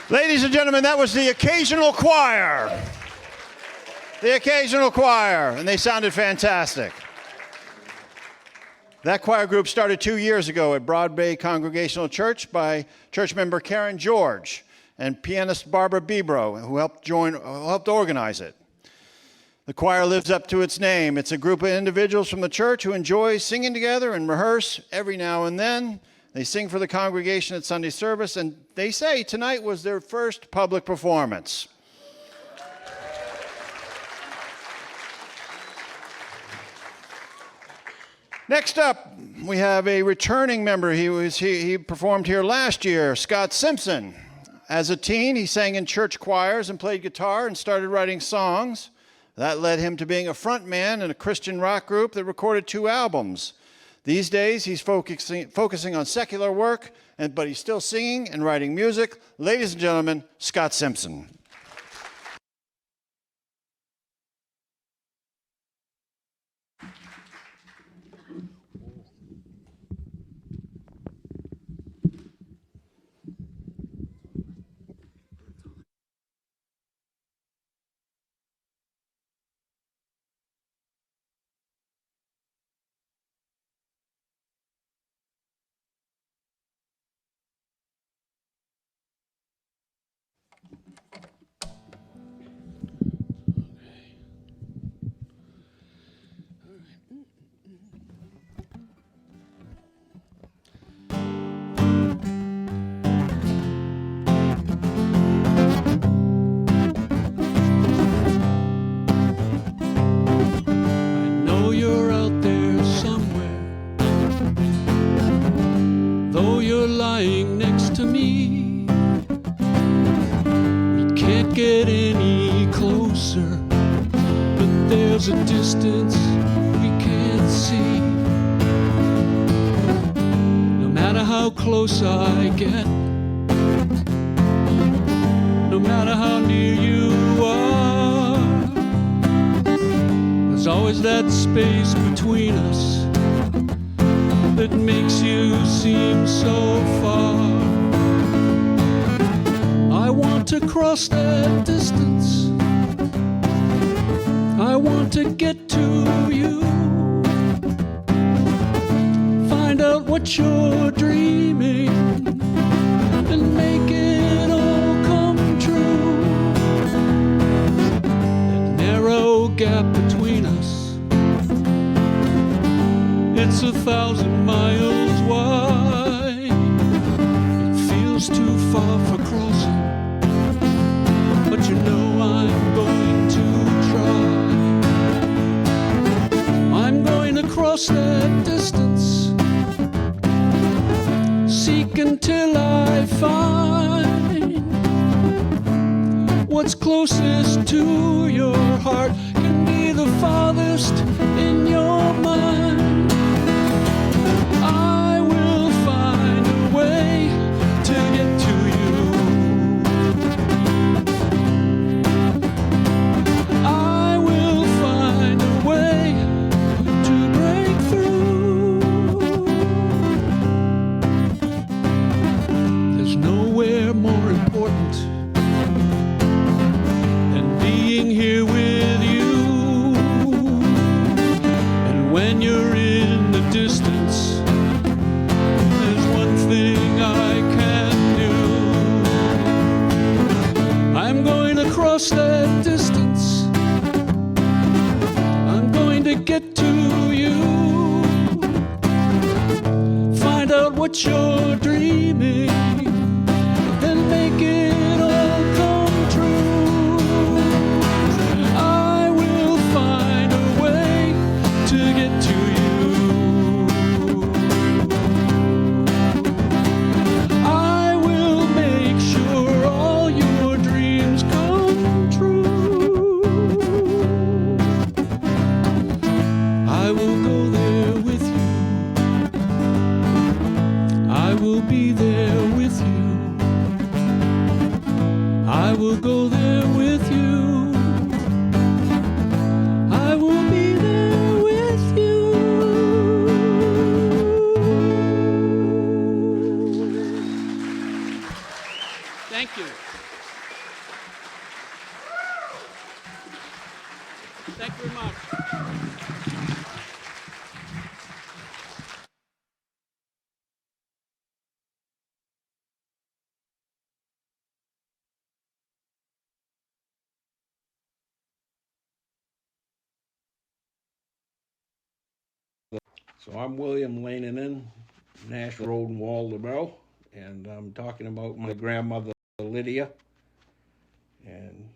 Ladies and gentlemen, that was the Occasional Choir. The Occasional Choir, and they sounded fantastic. That choir group started 2 years ago at Broad Bay Congregational Church by church member Karen George and pianist Barbara Bebro, who helped organize it. The choir lives up to its name. It's a group of individuals from the church who enjoy singing together and rehearse every now and then. They sing for the congregation at Sunday service, and they say tonight was their first public performance. Next up, we have a returning member. He performed here last year, Scott Simpson. As a teen, he sang in church choirs and played guitar and started writing songs. That led him to being a front man in a Christian rock group that recorded 2 albums. These days, he's focusing on secular work, but he's still singing and writing music. Ladies and gentlemen, Scott Simpson. Lying next to me, we can't get any closer, but there's a distance we can't see. No matter how close I get, no matter how near you are, there's always that space between us that makes you seem so far. I want to cross that distance. I want to get to you. Find out what you're dreaming and make it all come true. That narrow gap between us, it's 1,000 miles wide. It feels too far for crossing, but you know I'm going to try. I'm going to cross that distance, seek until I find what's closest to your heart can be the farthest in your mind. Cross that distance, I'm going to get to you. Find out what you're dreaming and make it all come true. I will find a way to get to you. I will make sure all your dreams come true. I will go there with you. I will be there with you. I will go there with you. I will be there with you. Thank you. So I'm William Laninen, National Road in Waldoboro, and I'm talking about my grandmother Lydia. And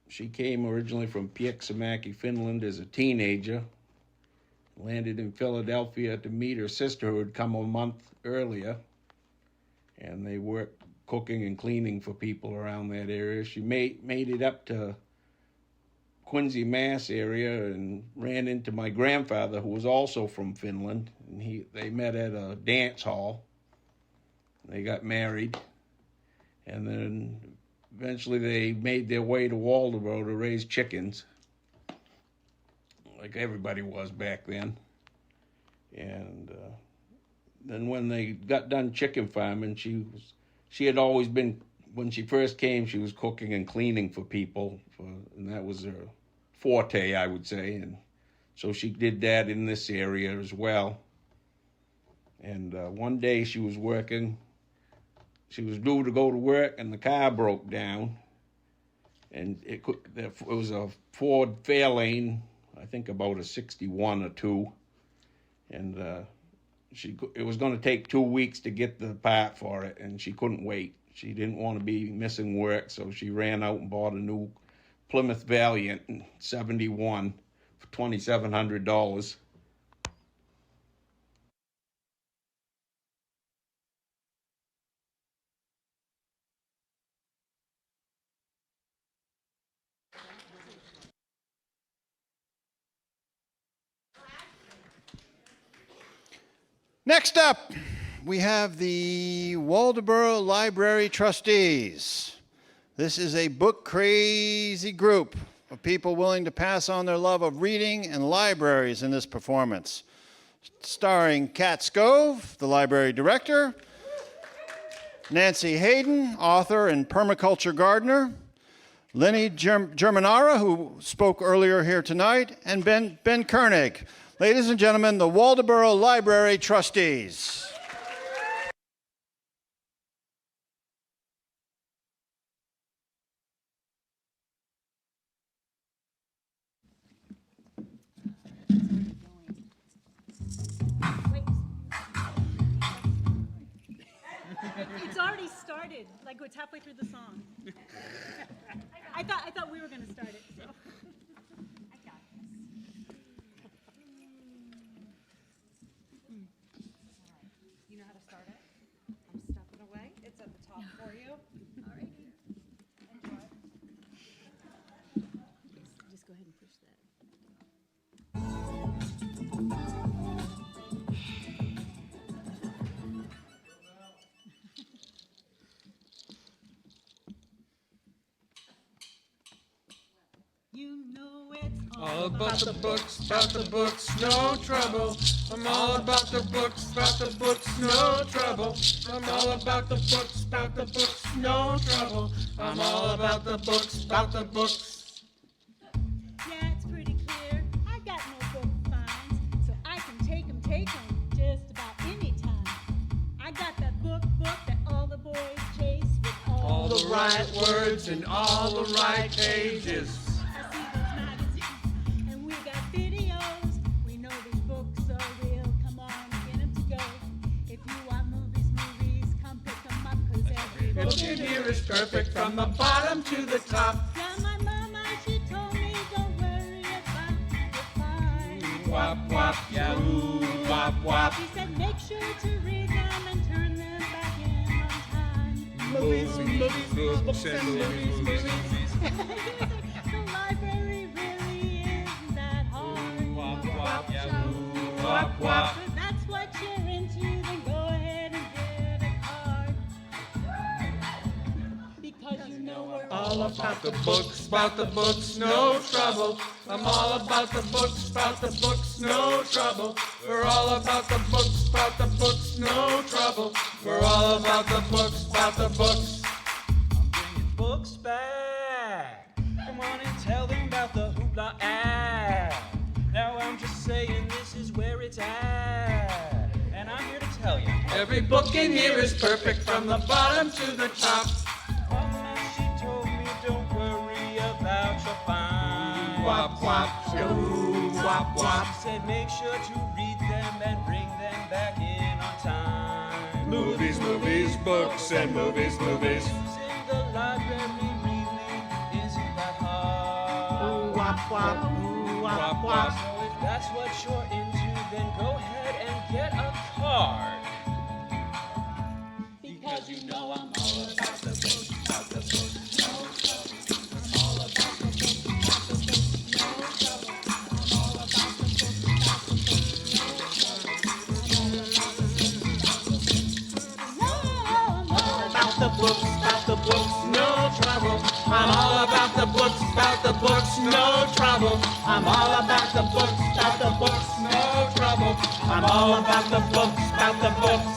she came originally from Pieksämäki, Finland as a teenager, landed in Philadelphia to meet her sister who had come a month earlier, and they worked cooking and cleaning for people around that area. She made it up to Quincy, Mass area and ran into my grandfather, who was also from Finland, and they met at a dance hall. They got married, and then eventually they made their way to Waldoboro to raise chickens, like everybody was back then. And then when they got done chicken farming, she had always been, when she first came, she was cooking and cleaning for people, and that was her forte, I would say. And so she did that in this area as well. And one day she was working. She was due to go to work, and the car broke down. And it was a Ford Fairlane, I think about a 61 or 2. And it was going to take 2 weeks to get the part for it, and she couldn't wait. She didn't want to be missing work, so she ran out and bought a new Plymouth Valiant in 71 for $2,700. Next up, we have the Waldoboro Library Trustees. This is a book-crazy group of people willing to pass on their love of reading and libraries in this performance. Starring Kat Scove, the library director, Nancy Hayden, author and permaculture gardener, Lenny Germanara, who spoke earlier here tonight, and Ben Koenig. Ladies and gentlemen, the Waldoboro Library Trustees. It's already started, like it's halfway through the song. I thought we were going to start it, so. I got this. You know how to start it? I'm stuffing away. It's at the top for you. All right. Enjoy. Just go ahead and push that. You know it's All about the books, no trouble. I'm all about the books, no trouble. I'm all about the books, no trouble. I'm all about the books. Yeah, it's pretty clear. I got no book fines, so I can take 'em just about any time. I got that book that all the boys chase with All the right words and all the right pages. I see those magazines, and we got videos. We know these books are real. Come on, get 'em to go. If you want movies, come pick 'em up, 'cause every Book in here is perfect from the bottom to the top. Yeah, my mama, she told me don't worry about the fine. Wop, wop, yahoo, wop, wop. She said make sure to read them and turn them back in on time. Movies, books and movies. The library really isn't that hard. Wop, wop, yahoo, wop, wap. If that's what you're into, then go ahead and get a card. Because you know we're All about the books, no trouble. I'm all about the books, no trouble. We're all about the books, no trouble. We're all about the books. Books back. Come on and tell them about the Hoopla ad. Now I'm just saying this is where it's at. And I'm here to tell you. Every book in here is perfect from the bottom to the top. Mama, she told me don't worry about your fine. Wop, wop, yahoo, wop, wop. She said make sure to read them Movies, movies, books and movies, movies. In the library really isn't that hard. Ooh, wop, wop, ooh, wop, wop. So if that's what you're into, then go ahead and get a card. Because you know I'm all about the books, about the books, no trouble. I'm all about the books, about the books, no trouble. I'm all about the books, about the books, no trouble. About the books, about the books, no trouble. I'm all about the books, about the books, no trouble. I'm all about the books, about the books, no trouble. I'm all about the books, about the books.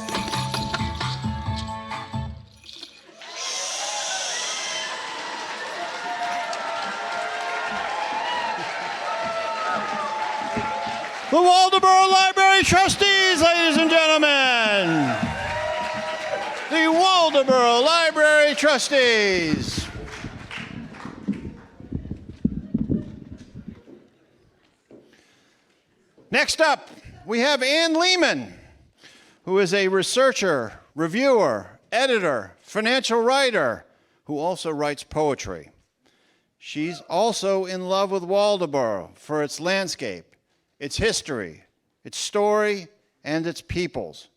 The Waldoboro Library Trustees, ladies and gentlemen. The Waldoboro Library Trustees. Next up, we have Ann Lehman, who is a researcher, reviewer, editor, financial writer, who also writes poetry. She's also in love with Waldoboro for its landscape, its history, its story, and its peoples,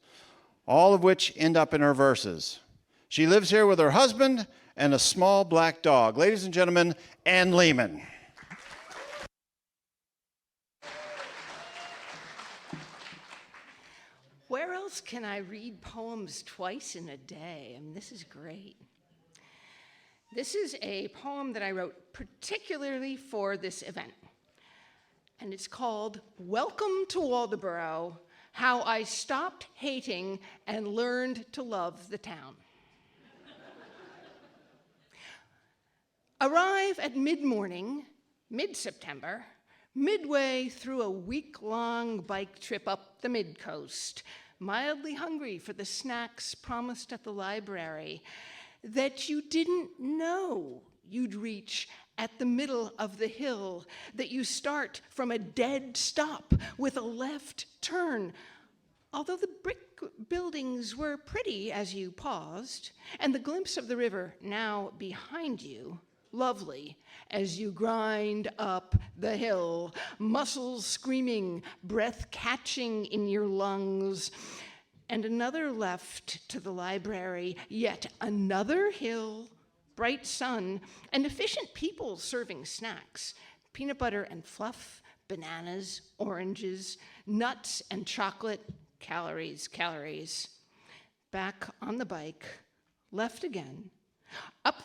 all of which end up in her verses. She lives here with her husband and a small black dog. Ladies and gentlemen, Ann Lehman. Where else can I read poems twice in a day? I mean, this is great. This is a poem that I wrote particularly for this event. And it's called Welcome to Waldoboro, How I Stopped Hating and Learned to Love the Town. Arrive at mid-morning, mid-September, midway through a week-long bike trip up the mid-coast, mildly hungry for the snacks promised at the library that you didn't know you'd reach at the middle of the hill, that you start from a dead stop with a left turn. Although the brick buildings were pretty as you paused, and the glimpse of the river now behind you, lovely as you grind up the hill, muscles screaming, breath catching in your lungs, and another left to the library, yet another hill, bright sun, and efficient people serving snacks, peanut butter and fluff, bananas, oranges, nuts and chocolate, calories, calories. Back on the bike, left again, up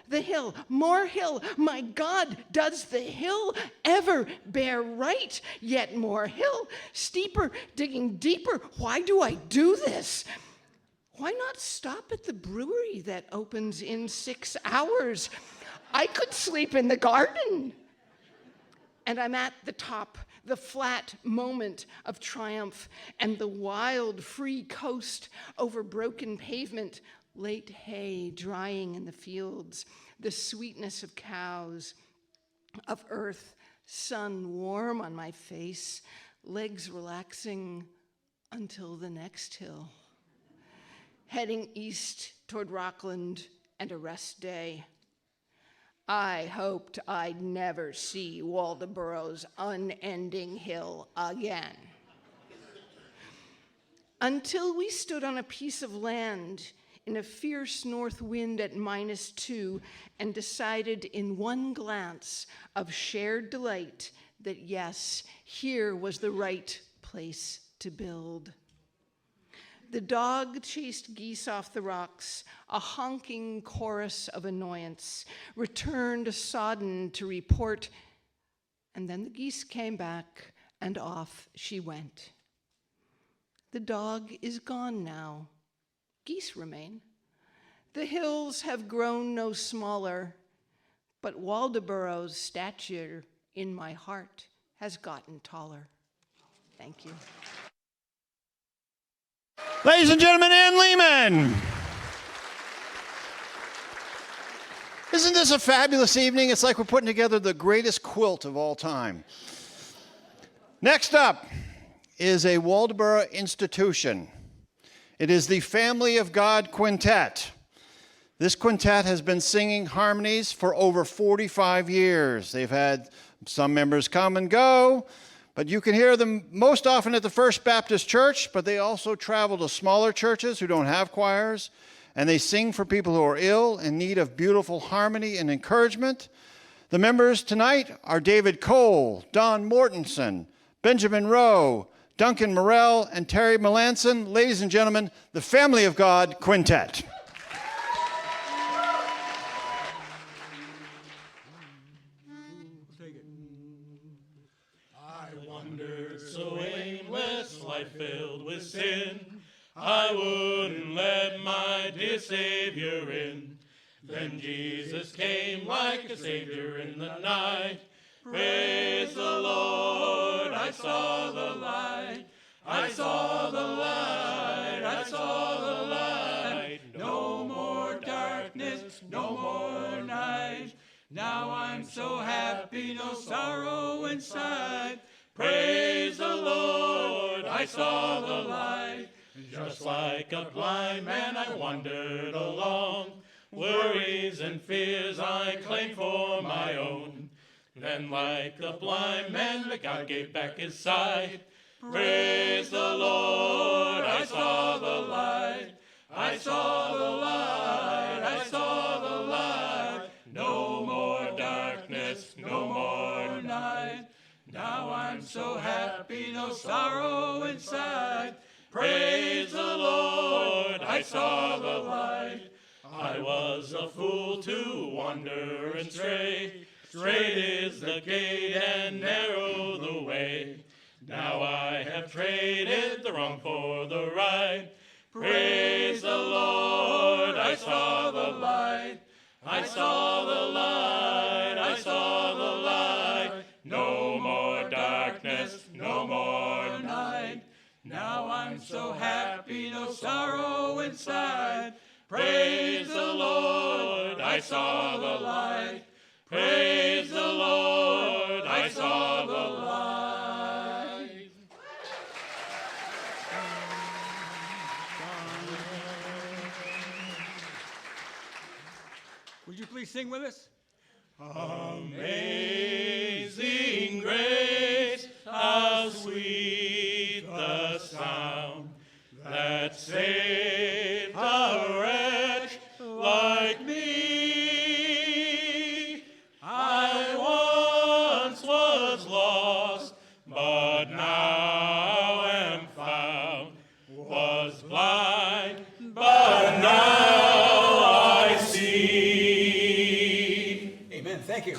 the hill, more hill. My God, does the hill ever bear right? Yet more hill, steeper, digging deeper. Why do I do this? Why not stop at the brewery that opens in 6 hours? I could sleep in the garden. And I'm at the top, the flat moment of triumph, and the wild, free coast over broken pavement, late hay drying in the fields, the sweetness of cows, of earth, sun warm on my face, legs relaxing until the next hill. Heading east toward Rockland and a rest day. I hoped I'd never see Waldoboro's unending hill again. Until we stood on a piece of land in a fierce north wind at -2 and decided in one glance of shared delight that yes, here was the right place to build. The dog chased geese off the rocks, a honking chorus of annoyance, returned sodden to report, and then the geese came back and off she went. The dog is gone now. Geese remain. The hills have grown no smaller, but Waldoboro's stature in my heart has gotten taller. Thank you. Ladies and gentlemen, Ann Lehman. Isn't this a fabulous evening? It's like we're putting together the greatest quilt of all time. Next up is a Waldoboro institution. It is the Family of God Quintet. This quintet has been singing harmonies for over 45 years. They've had some members come and go, but you can hear them most often at the First Baptist Church, but they also travel to smaller churches who don't have choirs, and they sing for people who are ill, in need of beautiful harmony and encouragement. The members tonight are David Cole, Don Mortensen, Benjamin Rowe, Duncan Morell, and Terry Melanson. Ladies and gentlemen, the Family of God Quintet. So aimless, life filled with sin, I wouldn't let my dear Savior in. Then Jesus came like a Savior in the night. Praise the Lord, I saw the light. I saw the light, I saw the light. No more darkness, no more night. Now I'm so happy, no sorrow inside. Praise the Lord, I saw the light. Just like a blind man I wandered along. Worries and fears I claimed for my own. Then like the blind man, God gave back his sight. Praise the Lord, I saw the light. I saw the light, I saw the light. No more darkness, no more night. Now I'm so happy, no sorrow inside. Praise the Lord, I saw the light. I was a fool to wander and stray. Straight is the gate and narrow the way. Now I have traded the wrong for the right. Praise the Lord, I saw the light. I saw the light, I saw the light. No more darkness, no more night. Now I'm so happy, no sorrow inside. Praise the Lord, I saw the light. Praise the Lord, I saw the light. Would you please sing with us? Amazing grace, how sweet the sound that saved a wretch like me. I once was lost, but now am found. Was blind, but now I see. Amen. Thank you.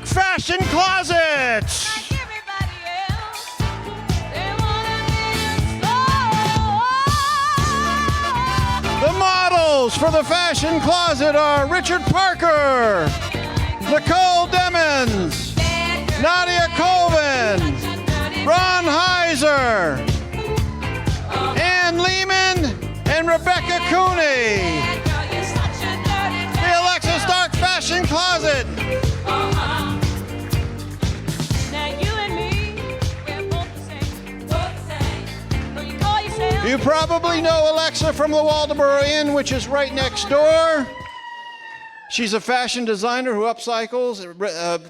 Fashion Closet. The models for the Fashion Closet are Richard Parker, Nicole Demmons, Nadia Colvin, Ron Heiser, Ann Lehman, and Rebecca Cooney. The Alexa Stark Fashion Closet. You probably know Alexa from the Waldoboro Inn, which is right next door. She's a fashion designer who upcycles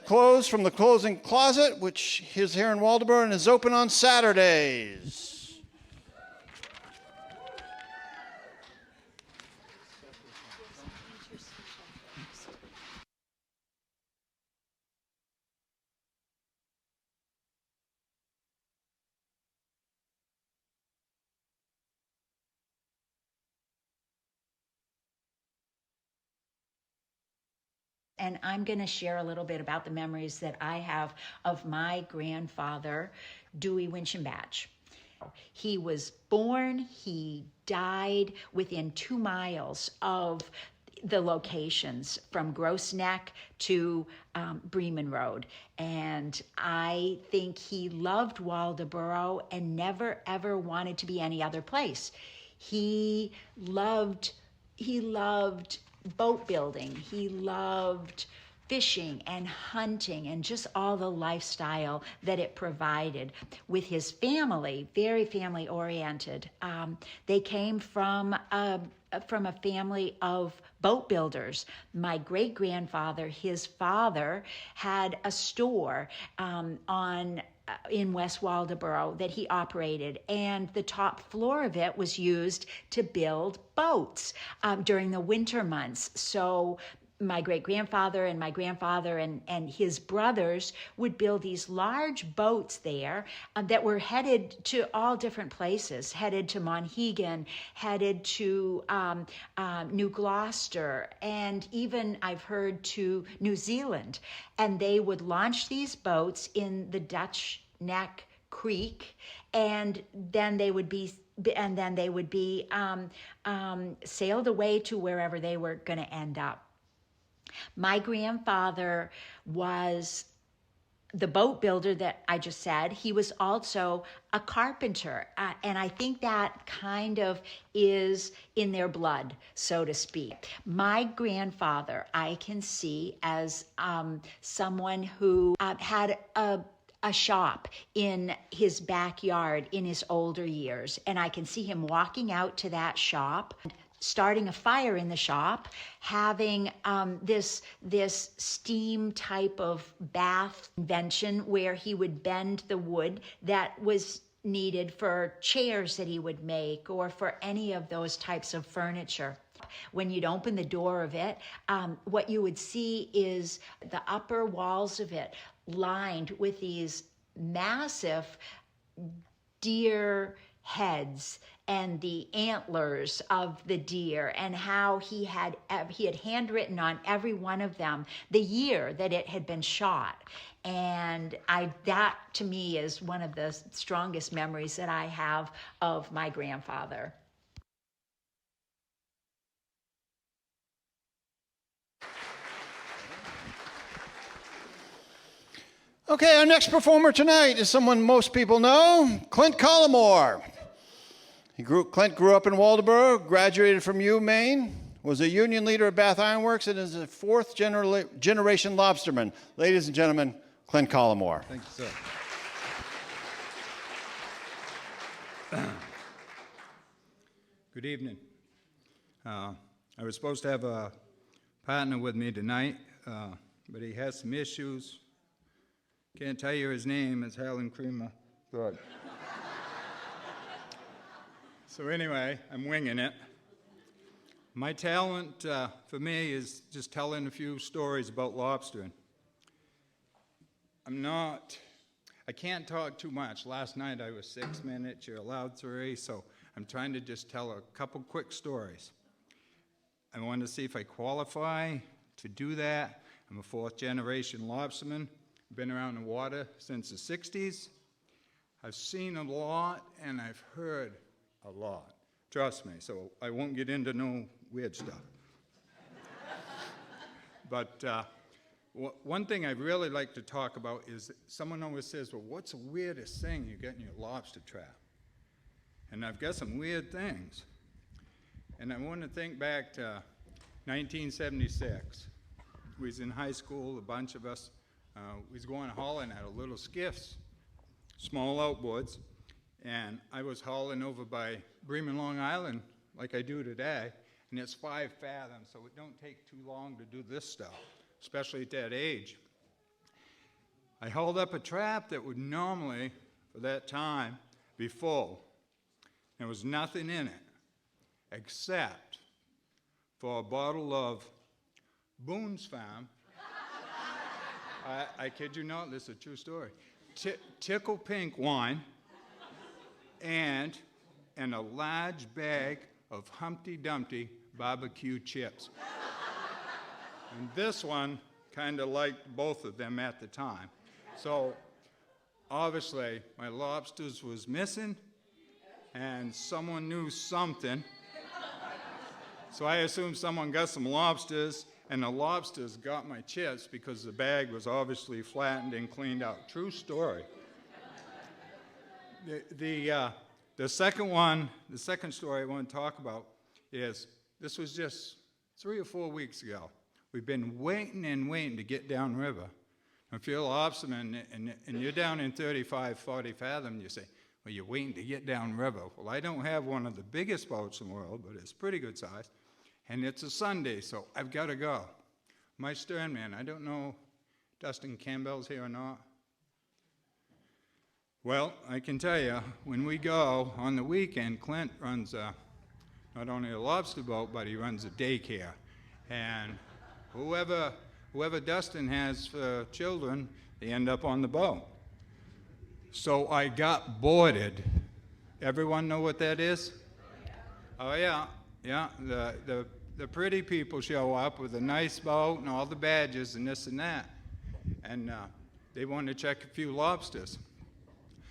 clothes from the clothing closet, which is here in Waldoboro and is open on Saturdays. And I'm going to share a little bit about the memories that I have of my grandfather, Dewey Winchenbach. He was born, he died within 2 miles of the locations from Gross Neck to Bremen Road. And I think he loved Waldoboro and never, ever wanted to be any other place. He loved boat building. He loved fishing and hunting and just all the lifestyle that it provided. With his family, very family oriented. They came from a family of boat builders. My great grandfather, his father, had a store in West Waldoboro that he operated, and the top floor of it was used to build boats during the winter months. So my great-grandfather and my grandfather and his brothers would build these large boats there that were headed to all different places, headed to Monhegan, headed to New Gloucester, and even I've heard to New Zealand. And they would launch these boats in the Dutch Neck Creek, and then they would be sailed away to wherever they were going to end up. My grandfather was the boat builder that I just said. He was also a carpenter, and I think that kind of is in their blood, so to speak. My grandfather, I can see as someone who had a shop in his backyard in his older years, and I can see him walking out to that shop, starting a fire in the shop, having this steam type of bath invention where he would bend the wood that was needed for chairs that he would make or for any of those types of furniture. When you'd open the door of it, what you would see is the upper walls of it lined with these massive deer heads and the antlers of the deer, and how he had handwritten on every one of them the year that it had been shot. And that to me is one of the strongest memories that I have of my grandfather. Okay, our next performer tonight is someone most people know, Clint Collymore. Clint grew up in Waldoboro, graduated from Maine, was a union leader at Bath Iron Works, and is a fourth generation lobsterman. Ladies and gentlemen, Clint Collymore. Thank you, sir. Good evening. I was supposed to have a partner with me tonight, but he has some issues. Can't tell you his name, it's Helen Creamer. Good. So anyway, I'm winging it. My talent for me is just telling a few stories about lobstering. I can't talk too much. Last night I was 6 minutes, you're allowed 3, so I'm trying to just tell a couple quick stories. I wanted to see if I qualify to do that. I'm a fourth-generation lobsterman. Been around the water since the 60s. I've seen a lot, and I've heard a lot. Trust me, so I won't get into no weird stuff. But one thing I'd really like to talk about is someone always says, well, what's the weirdest thing you get in your lobster trap? And I've got some weird things. And I want to think back to 1976. We was in high school, a bunch of us. We was going hauling at a little skiffs, small outboards, and I was hauling over by Bremen, Long Island, like I do today, and it's 5 fathoms, so it don't take too long to do this stuff, especially at that age. I hauled up a trap that would normally, for that time, be full. There was nothing in it, except for a bottle of Boone's Farm. I kid you not, this is a true story. Tickle pink wine and a large bag of Humpty Dumpty barbecue chips. And this one kind of liked both of them at the time. So obviously my lobsters was missing and someone knew something. So I assumed someone got some lobsters, and the lobsters got my chips because the bag was obviously flattened and cleaned out. True story. The second story I want to talk about is, this was just 3 or 4 weeks ago. We've been waiting and waiting to get downriver. If you're a lobsterman and you're down in 35, 40 fathom, you say, well, you're waiting to get downriver. Well, I don't have one of the biggest boats in the world, but it's pretty good size. And it's a Sunday, so I've got to go. My stern man, I don't know if Dustin Campbell's here or not. Well, I can tell you, when we go on the weekend, Clint runs not only a lobster boat, but he runs a daycare. And whoever Dustin has for children, they end up on the boat. So I got boarded. Everyone know what that is? Oh, yeah. Yeah, the pretty people show up with a nice boat and all the badges and this and that. And they want to check a few lobsters.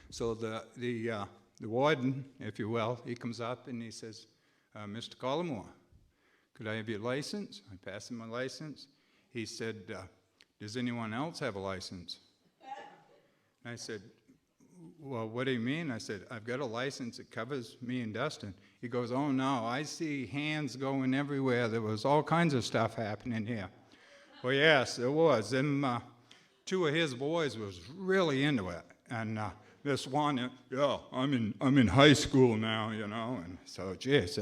So the warden, if you will, he comes up and he says, Mr. Collymore, could I have your license? I pass him my license. He said, does anyone else have a license? And I said, well, what do you mean? I said, I've got a license that covers me and Dustin. He goes, oh no, I see hands going everywhere. There was all kinds of stuff happening here. Well, yes, there was. Them 2 of his boys was really into it. And this one, yeah, I'm in high school now, you know. And so, geez.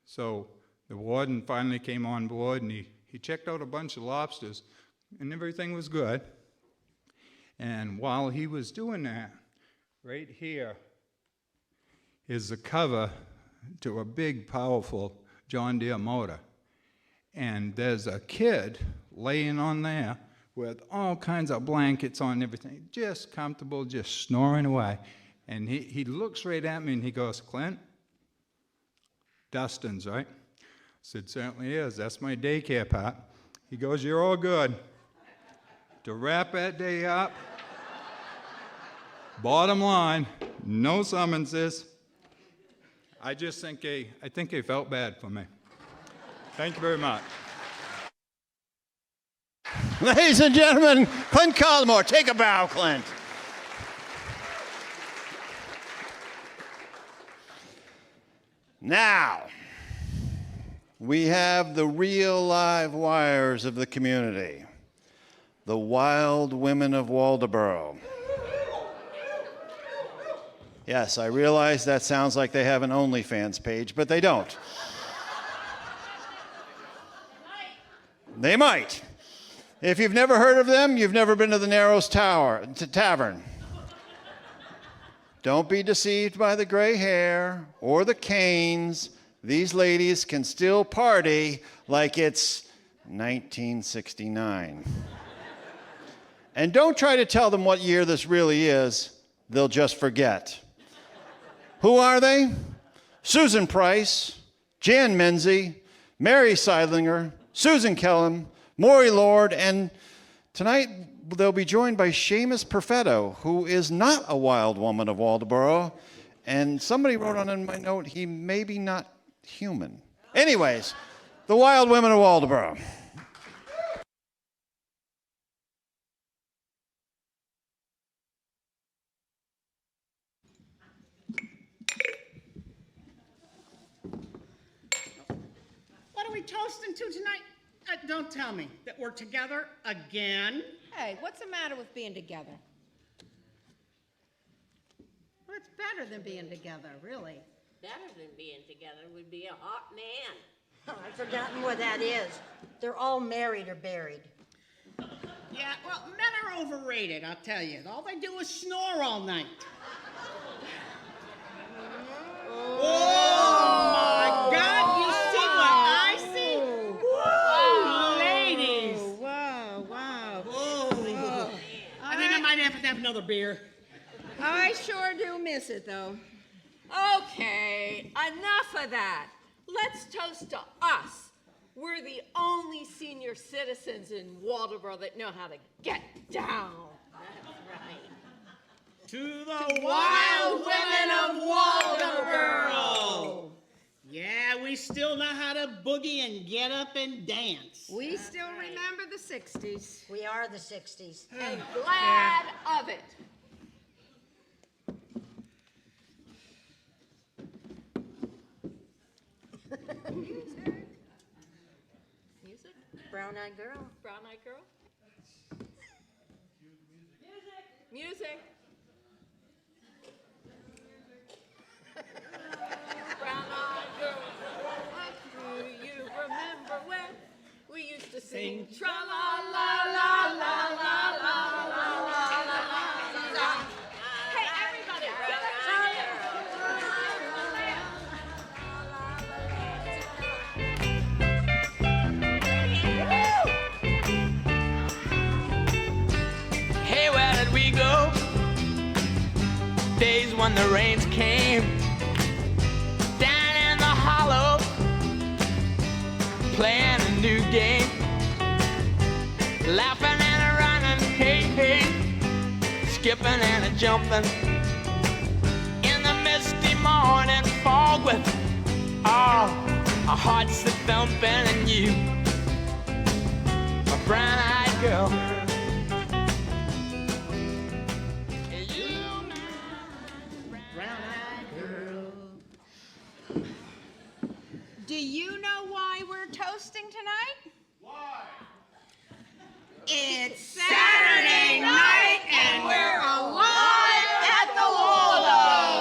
So the warden finally came on board and he checked out a bunch of lobsters and everything was good. And while he was doing that, right here is the cover to a big, powerful John Deere motor. And there's a kid laying on there with all kinds of blankets on, everything, just comfortable, just snoring away. And he looks right at me and he goes, Clint, Dustin's, right? I said, certainly is. That's my daycare part. He goes, you're all good. To wrap that day up, bottom line, no summonses. I think they felt bad for me. Thank you very much. Ladies and gentlemen, Clint Collymore. Take a bow, Clint. Now, we have the real live wires of the community. The wild women of Waldoboro. Yes, I realize that sounds like they have an OnlyFans page, but they don't. They might. If you've never heard of them, you've never been to the Narrows Tavern. Don't be deceived by the gray hair or the canes. These ladies can still party like it's 1969. And don't try to tell them what year this really is. They'll just forget. Who are they? Susan Price, Jan Menzie, Mary Seidlinger, Susan Kellum, Maury Lord, and tonight they'll be joined by Seamus Perfetto, who is not a wild woman of Waldoboro, and somebody wrote on in my note, he may be not human. Anyways, the Wild Women of Waldoboro. What are we toasting to tonight? Don't tell me that we're together again. Hey, what's the matter with being together? Well, it's better than being together, really. Better than being together would be a hot man. I've forgotten where that is. They're all married or buried. Yeah, well, men are overrated, I'll tell you. All they do is snore all night. Oh, my God, you see what I see? Whoa, ladies. Wow, wow. Whoa. I think I might have to have another beer. I sure do miss it, though. Okay, enough of that. Let's toast to us. We're the only senior citizens in Waldoboro that know how to get down. That's right. To the Wild Women of Waldoboro. Yeah, we still know how to boogie and get up and dance. We still remember the 60s. We are the 60s. And glad of it. Music? Brown-eyed girl. Brown-eyed girl? Music. Brown-eyed girl, do you remember when we used to sing tra-la-la-la-la-la-la-la-la-la-la-la? Hey, everybody, Hey, where did we go? Days when the rains came down in the hollow, playing a new game, laughing and a running, hey, hey, skipping and a jumping in the misty morning fog with all our hearts a thumping, and you, a brown-eyed girl. Do you know why we're toasting tonight? Why? It's Saturday night and we're alive at the Waldo.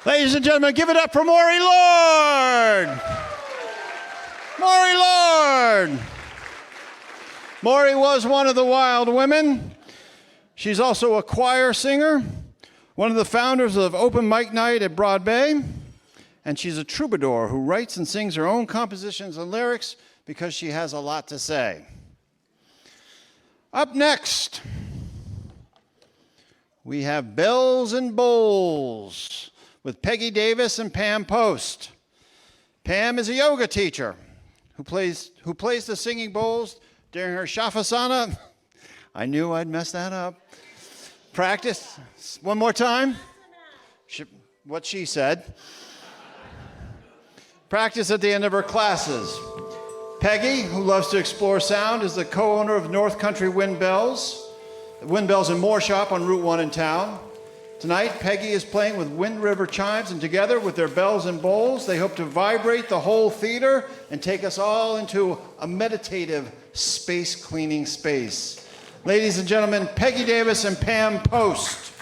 Ladies and gentlemen, give it up for Maury Lord. Maury Lord. Maury was one of the Wild Women. She's also a choir singer, one of the founders of Open Mic Night at Broad Bay, and she's a troubadour who writes and sings her own compositions and lyrics because she has a lot to say. Up next, we have Bells and Bowls with Peggy Davis and Pam Post. Pam is a yoga teacher who plays the singing bowls during her Shavasana. I knew I'd mess that up. Practice. One more time. What she said. Practice at the end of her classes. Peggy, who loves to explore sound, is the co-owner of North Country Wind Bells and More Shop on Route 1 in town. Tonight, Peggy is playing with Wind River chimes, and together with their bells and bowls, they hope to vibrate the whole theater and take us all into a meditative space cleaning space. Ladies and gentlemen, Peggy Davis and Pam Post.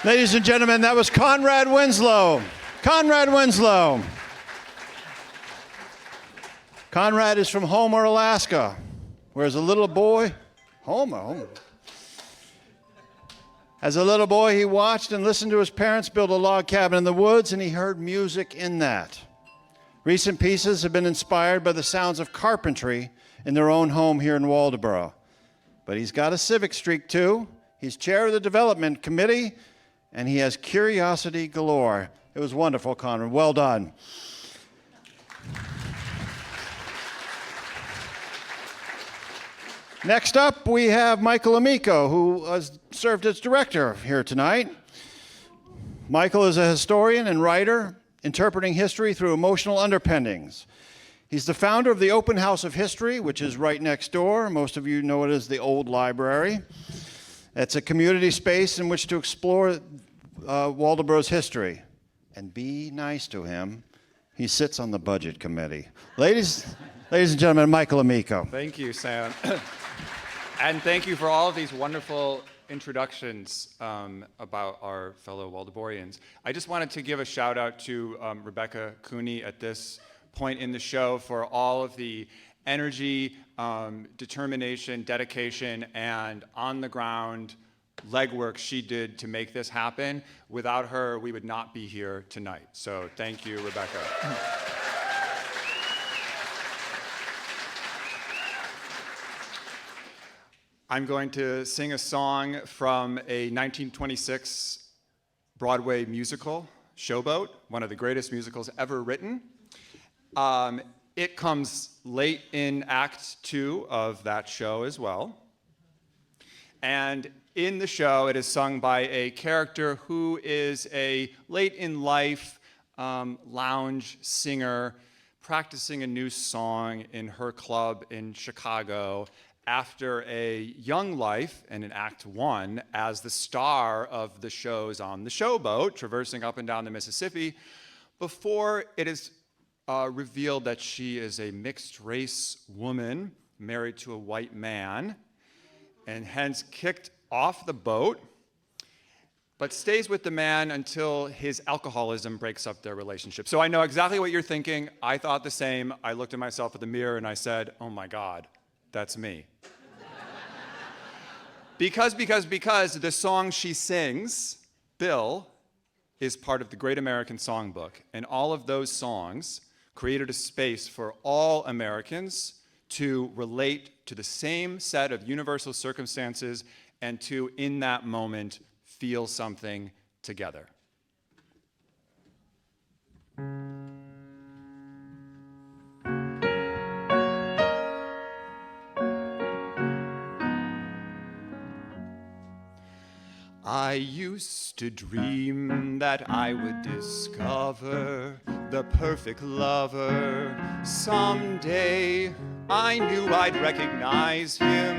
Ladies and gentlemen, that was Conrad Winslow. Conrad Winslow. Conrad is from Homer, Alaska, where as a little boy, Homer. As a little boy, he watched and listened to his parents build a log cabin in the woods, and he heard music in that. Recent pieces have been inspired by the sounds of carpentry in their own home here in Waldoboro. But he's got a civic streak, too. He's chair of the development committee, and he has curiosity galore. It was wonderful, Conrad. Well done. Next up, we have Michael Amico, who has served as director here tonight. Michael is a historian and writer, interpreting history through emotional underpinnings. He's the founder of the Open House of History, which is right next door. Most of you know it as the Old Library. It's a community space in which to explore Waldoboro's history. And be nice to him. He sits on the budget committee. Ladies and gentlemen, Michael Amico. Thank you, Sam. And thank you for all of these wonderful introductions about our fellow Waldoborians. I just wanted to give a shout out to Rebecca Cooney at this point in the show for all of the energy, determination, dedication, and on-the-ground legwork she did to make this happen. Without her, we would not be here tonight. So thank you, Rebecca. I'm going to sing a song from a 1926 Broadway musical, Showboat, one of the greatest musicals ever written. It comes late in Act 2 of that show as well. And in the show, it is sung by a character who is a late-in-life lounge singer practicing a new song in her club in Chicago after a young life, and in Act 1, as the star of the shows on the Showboat, traversing up and down the Mississippi, before it is revealed that she is a mixed-race woman married to a white man, and hence kicked off the boat, but stays with the man until his alcoholism breaks up their relationship. So I know exactly what you're thinking. I thought the same. I looked at myself in the mirror and I said, oh my God, that's me. Because the song she sings, Bill, is part of the Great American Songbook. And all of those songs created a space for all Americans to relate to the same set of universal circumstances and to, in that moment, feel something together. I used to dream that I would discover the perfect lover someday. I knew I'd recognize him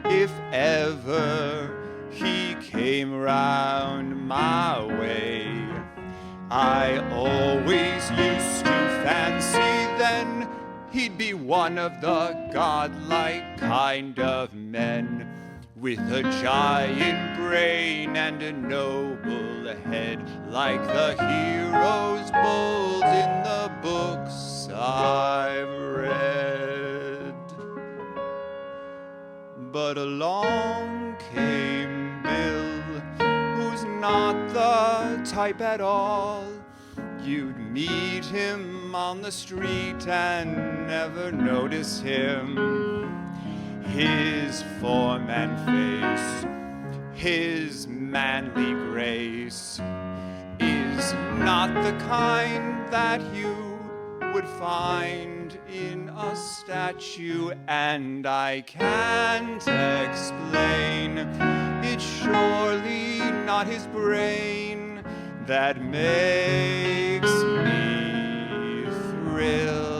if ever he came round my way. I always used to fancy then he'd be one of the godlike kind of men, with a giant brain and a noble head, like the heroes bold in the books I've read. But along came Bill, who's not the type at all. You'd meet him on the street and never notice him. His form and face, his manly grace, is not the kind that you would find in a statue, and I can't explain. It's surely not his brain that makes me thrill.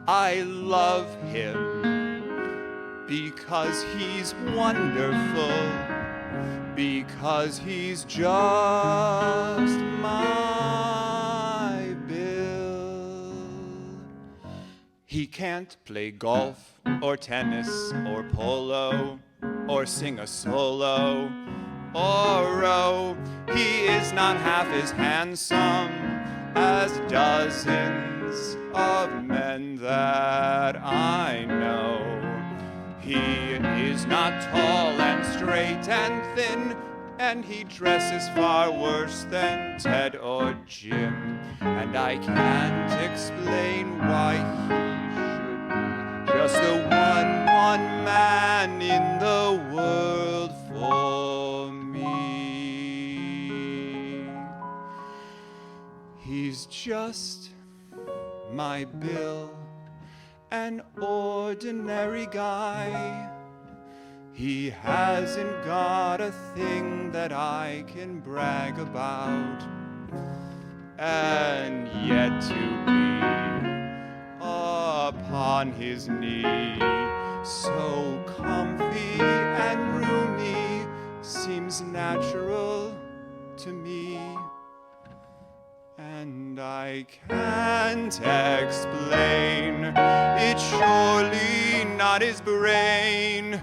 I love him because he's wonderful, because he's just my Bill. He can't play golf or tennis or polo or sing a solo, Waldoboro. He is not half as handsome as dozens of men that I know. He is not tall and straight and thin, and he dresses far worse than Ted or Jim. And I can't explain why he should be just the one man in the world for me. He's just my Bill, an ordinary guy. He hasn't got a thing that I can brag about, and yet to be upon his knee, so comfy and roomy, seems natural to me. And I can't explain, it's surely not his brain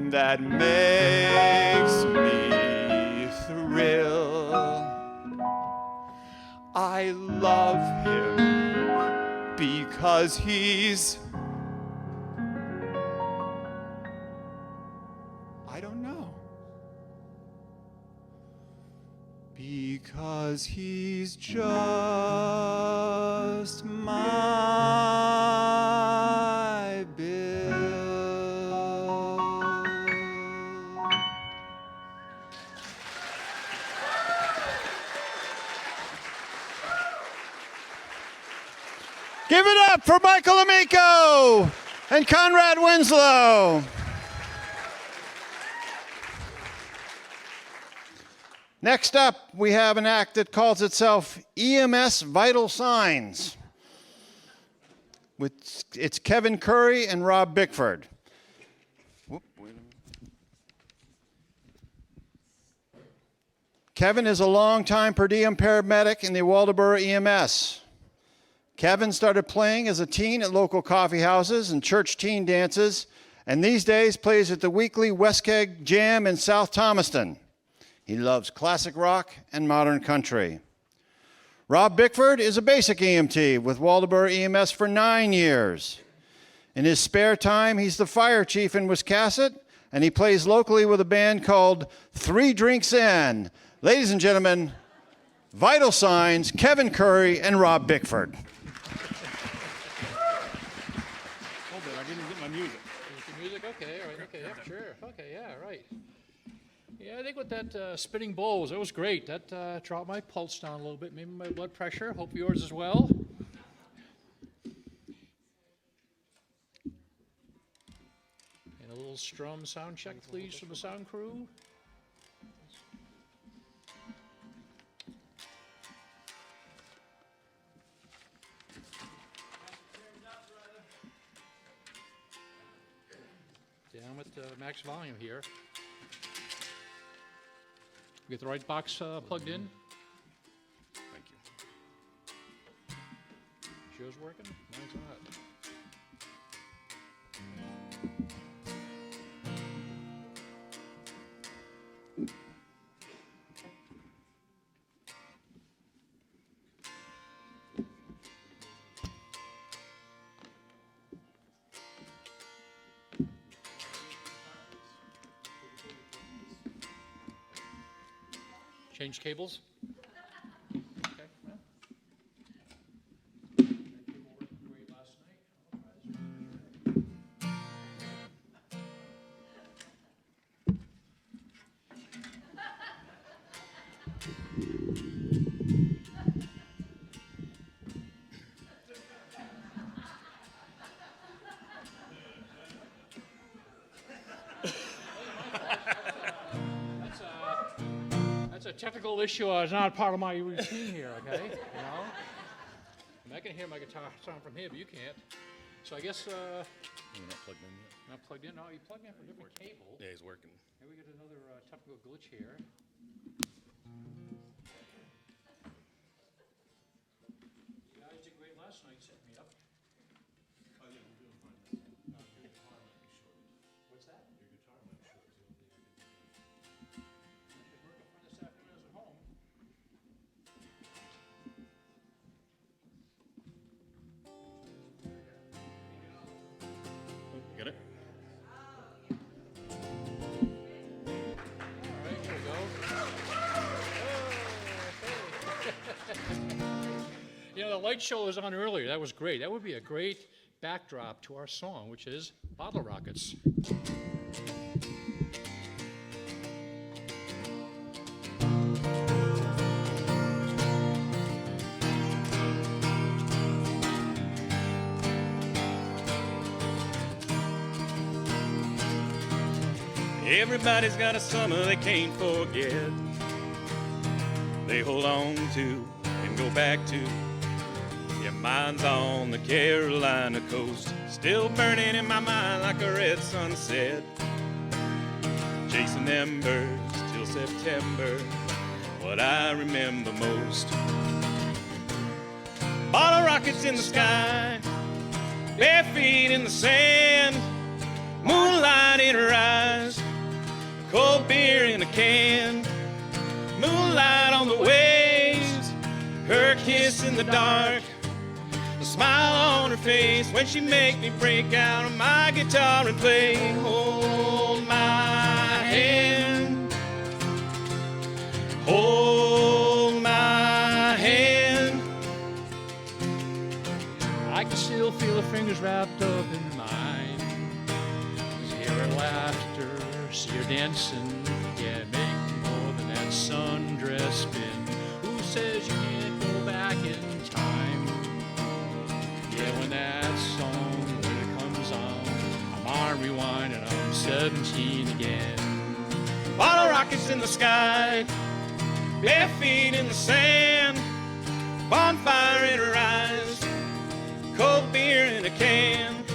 that makes me thrill. I love him because he's, I don't know. Because he's just my Bill. Give it up for Michael Amico and Conrad Winslow. Next up, we have an act that calls itself EMS Vital Signs. It's Kevin Curry and Rob Bickford. Kevin is a longtime per diem paramedic in the Waldoboro EMS. Kevin started playing as a teen at local coffee houses and church teen dances, and these days plays at the weekly Westkeg Jam in South Thomaston. He loves classic rock and modern country. Rob Bickford is a basic EMT with Waldoboro EMS for 9 years. In his spare time, he's the fire chief in Wiscasset, and he plays locally with a band called 3 Drinks In. Ladies and gentlemen, Vital Signs, Kevin Curry and Rob Bickford. Hold on, I didn't get my music. Is the music okay? All right, okay, yeah, sure. Okay, yeah, right. Yeah, I think with that spinning bowls, that was great. That dropped my pulse down a little bit, maybe my blood pressure. Hope yours as well. And a little strum sound check, please, from the sound crew. Down with max volume here. Get the right box plugged in. Thank you. Is yours working? Mine's not. Change cables? Okay. Well. That's a technical issue. It's not part of my routine here, okay? You know? And I can hear my guitar sound from here, but you can't. So I guess, You're not plugged in yet? not plugged in. No, you plugged in for a different cable. Yeah, he's working. Here we get another technical glitch here. You guys did great last night setting me up. Oh, yeah, we're doing fine. Your guitar might be shorted. What's that? Your guitar might be shorted. light show was on earlier. That was great. That would be a great backdrop to our song, which is Bottle Rockets. Everybody's got a summer they can't forget. They hold on to and go back to. Yeah, mine's on the Carolina coast, still burning in my mind like a red sunset. Chasing them birds till September, what I remember most. Bottle rockets in the sky, bare feet in the sand, moonlight in her eyes, cold beer in a can, moonlight on the waves, her kiss in the dark, a smile on her face when she make me break out on my guitar and play. Hold my hand, hold my hand. I can still feel her fingers wrapped up in mine. Hear her laughter, see her dancing. Yeah, make more than that sundress spin. Who says you can't go back in time? Yeah, when that song, when it comes on, I'm on rewind and I'm 17 again. Bottle rockets in the sky, bare feet in the sand, bonfire in her eyes, cold beer in a can,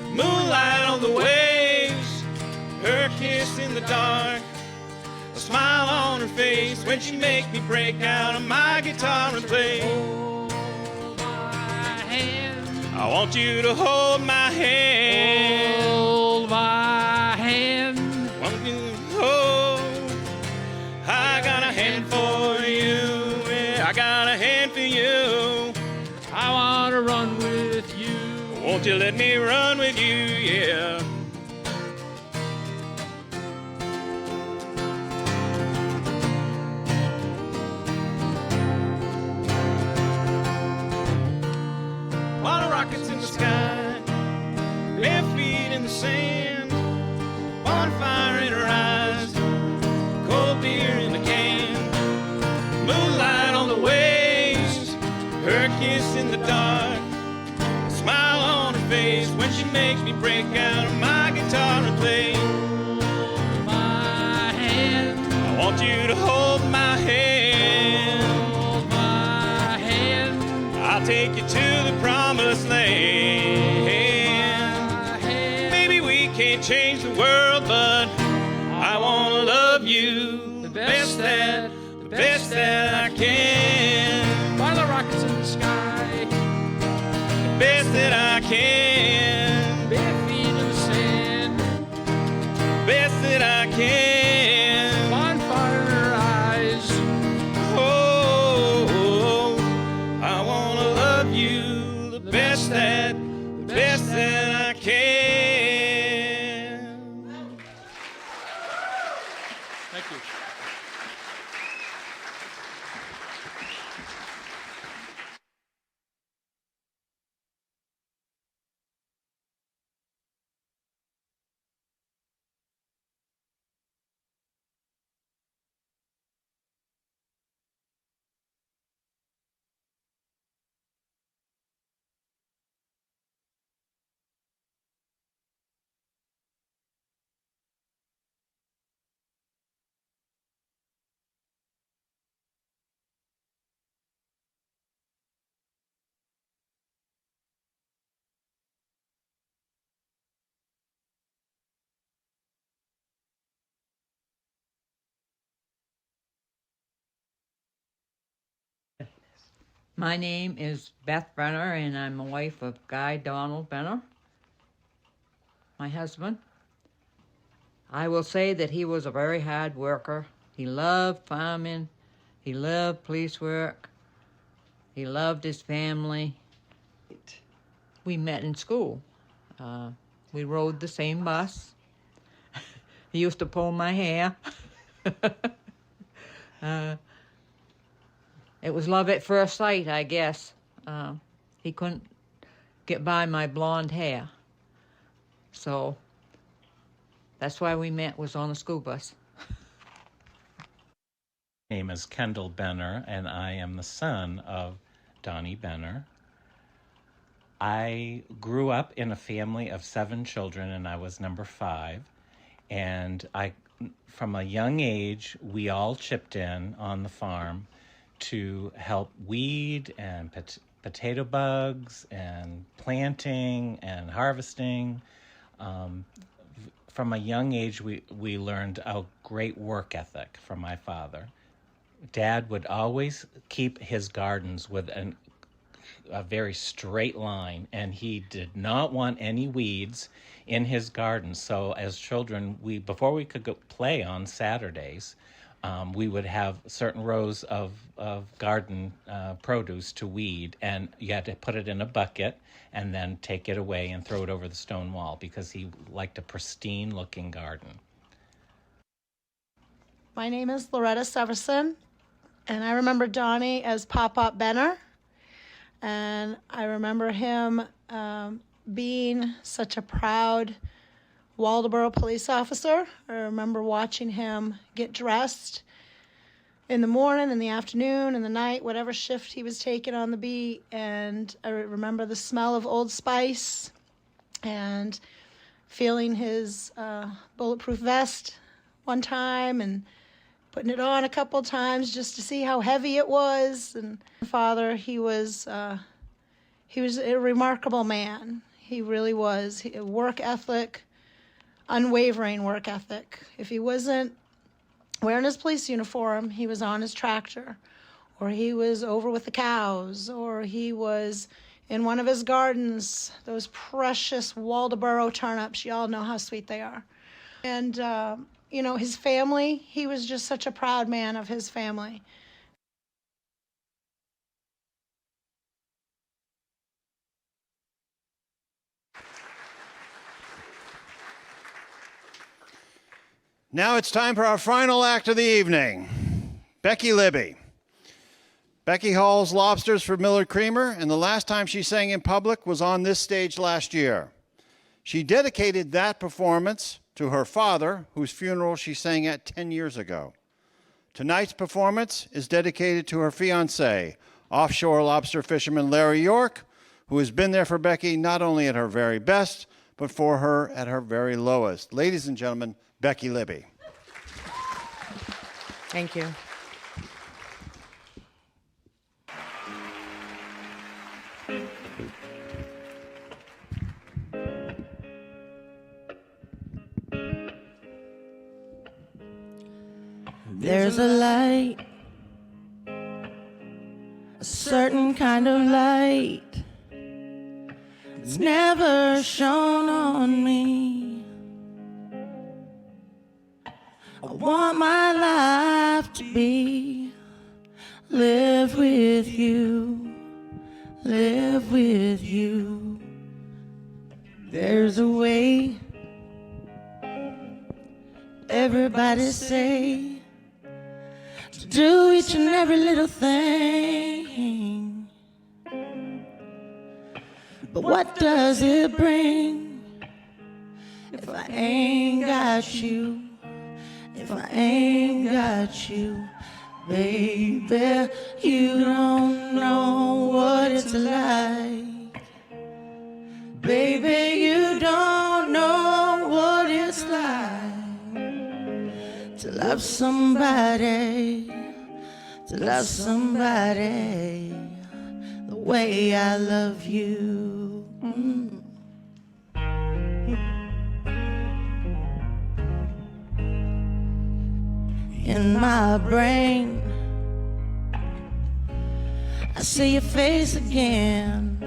moonlight on the waves, her kiss in the dark, a smile on her face when she make me break out on my guitar and play. Hold my hand. I want you to hold my hand. Hold my hand. Want you to hold. I got a hand for you. Yeah, I got a hand for you. I want to run with you. Won't you let me run with you? Yeah. Bottle rockets in the sky, bare feet in the sand, bonfire in her eyes, cold beer in the can, moonlight on the waves, her kiss in the dark, a smile on her face when she makes me break out on my guitar and play. Hold my hand. I want you to hold my hand. Hold my hand. I'll take you to the promised land. Maybe we can't change the world, but I want to love you the best that I can. Bottle rockets in the sky, the best that I can. bare feet in the sand, Best that I can. bonfire in her eyes. Oh, I want to love you the best that I can. Thank you. My name is Beth Brenner, and I'm a wife of Guy Donald Benner, my husband. I will say that he was a very hard worker. He loved farming. He loved police work. He loved his family. We met in school. We rode the same bus. He used to pull my hair. It was love at first sight, I guess. He couldn't get by my blonde hair. So that's why we met, was on a school bus. My name is Kendall Benner, and I am the son of Donnie Benner. I grew up in a family of 7 children, and I was number 5. And from a young age, we all chipped in on the farm to help weed and potato bugs and planting and harvesting. From a young age, we learned a great work ethic from my father. Dad would always keep his gardens with a very straight line, and he did not want any weeds in his garden. So as children, before we could go play on Saturdays, we would have certain rows of garden produce to weed, and you had to put it in a bucket and then take it away and throw it over the stone wall because he liked a pristine looking garden. My name is Loretta Severson, and I remember Donnie as Pop-Up Benner. And I remember him being such a proud Waldoboro police officer. I remember watching him get dressed in the morning, in the afternoon, in the night, whatever shift he was taking on the beat. And I remember the smell of Old Spice and feeling his bulletproof vest one time and putting it on a couple times just to see how heavy it was. And father, he was a remarkable man. He really was. Work ethic, unwavering work ethic. If he wasn't wearing his police uniform, he was on his tractor, or he was over with the cows, or he was in one of his gardens, those precious Waldoboro turnips. You all know how sweet they are. And his family, he was just such a proud man of his family. Now it's time for our final act of the evening. Becky Libby. Becky hauls lobsters for Millard Creamer, and the last time she sang in public was on this stage last year. She dedicated that performance to her father, whose funeral she sang at 10 years ago. Tonight's performance is dedicated to her fiancé, offshore lobster fisherman Larry York, who has been there for Becky not only at her very best, but for her at her very lowest. Ladies and gentlemen, Becky Libby. Thank you. There's a light, a certain kind of light. It's never shone on me. I want my life to be live with you, live with you. There's a way, everybody say, to do each and every little thing. But what does it bring if I ain't got you? If I ain't got you, baby, you don't know what it's like. Baby, you don't know what it's like to love somebody, the way I love you. In my brain, I see your face again.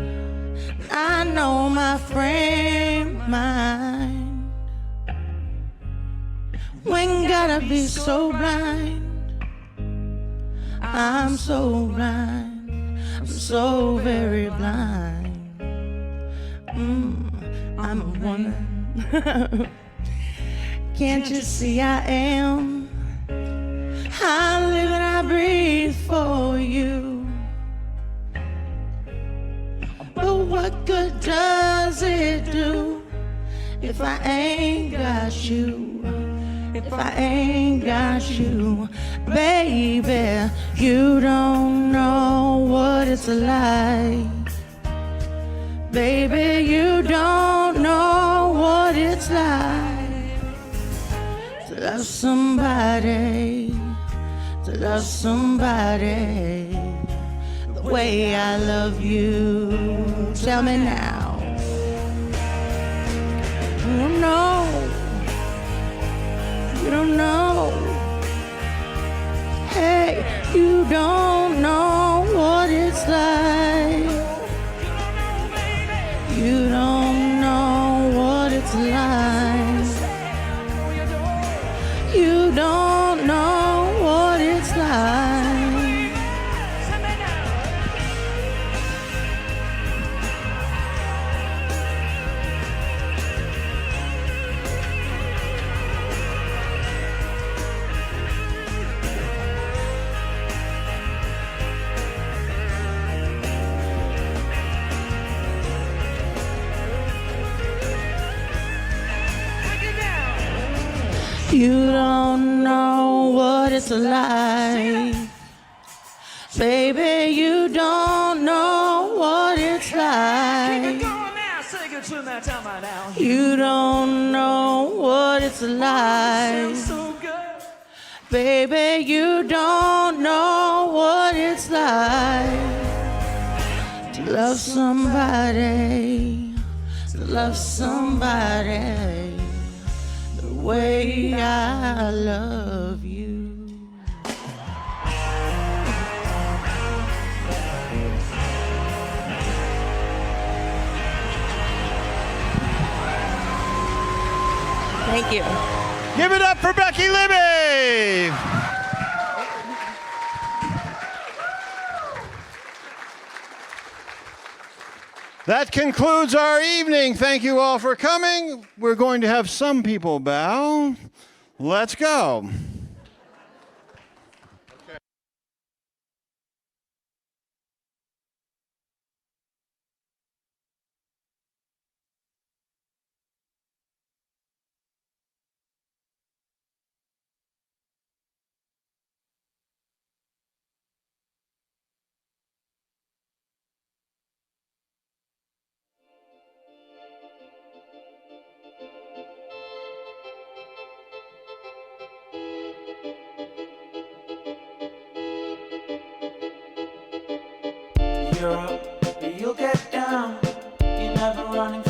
I know my frame of mind. We ain't gotta be so blind. I'm so blind, I'm so very blind. I'm a woman. Can't you see I am? I live and I breathe for you. good does it do if I ain't got you? If I ain't got you, baby, you don't know what it's like. Baby, you don't know what it's like to love somebody, to love somebody the way I love you. Tell me now. Oh no, you don't know. Hey, you don't know what it's like. You don't know what it's like. You don't know what it's like. You don't know what it's like. Baby, you don't know what it's like. Keep it going now, sing it to me, tell me now. You don't know what it's like. So good. Baby, you don't know what it's like to love somebody, to love somebody the way I love you. Thank you. Give it up for Becky Libby. That concludes our evening. Thank you all for coming. We're going to have some people bow. Let's go. You're up, you'll get down. You're never running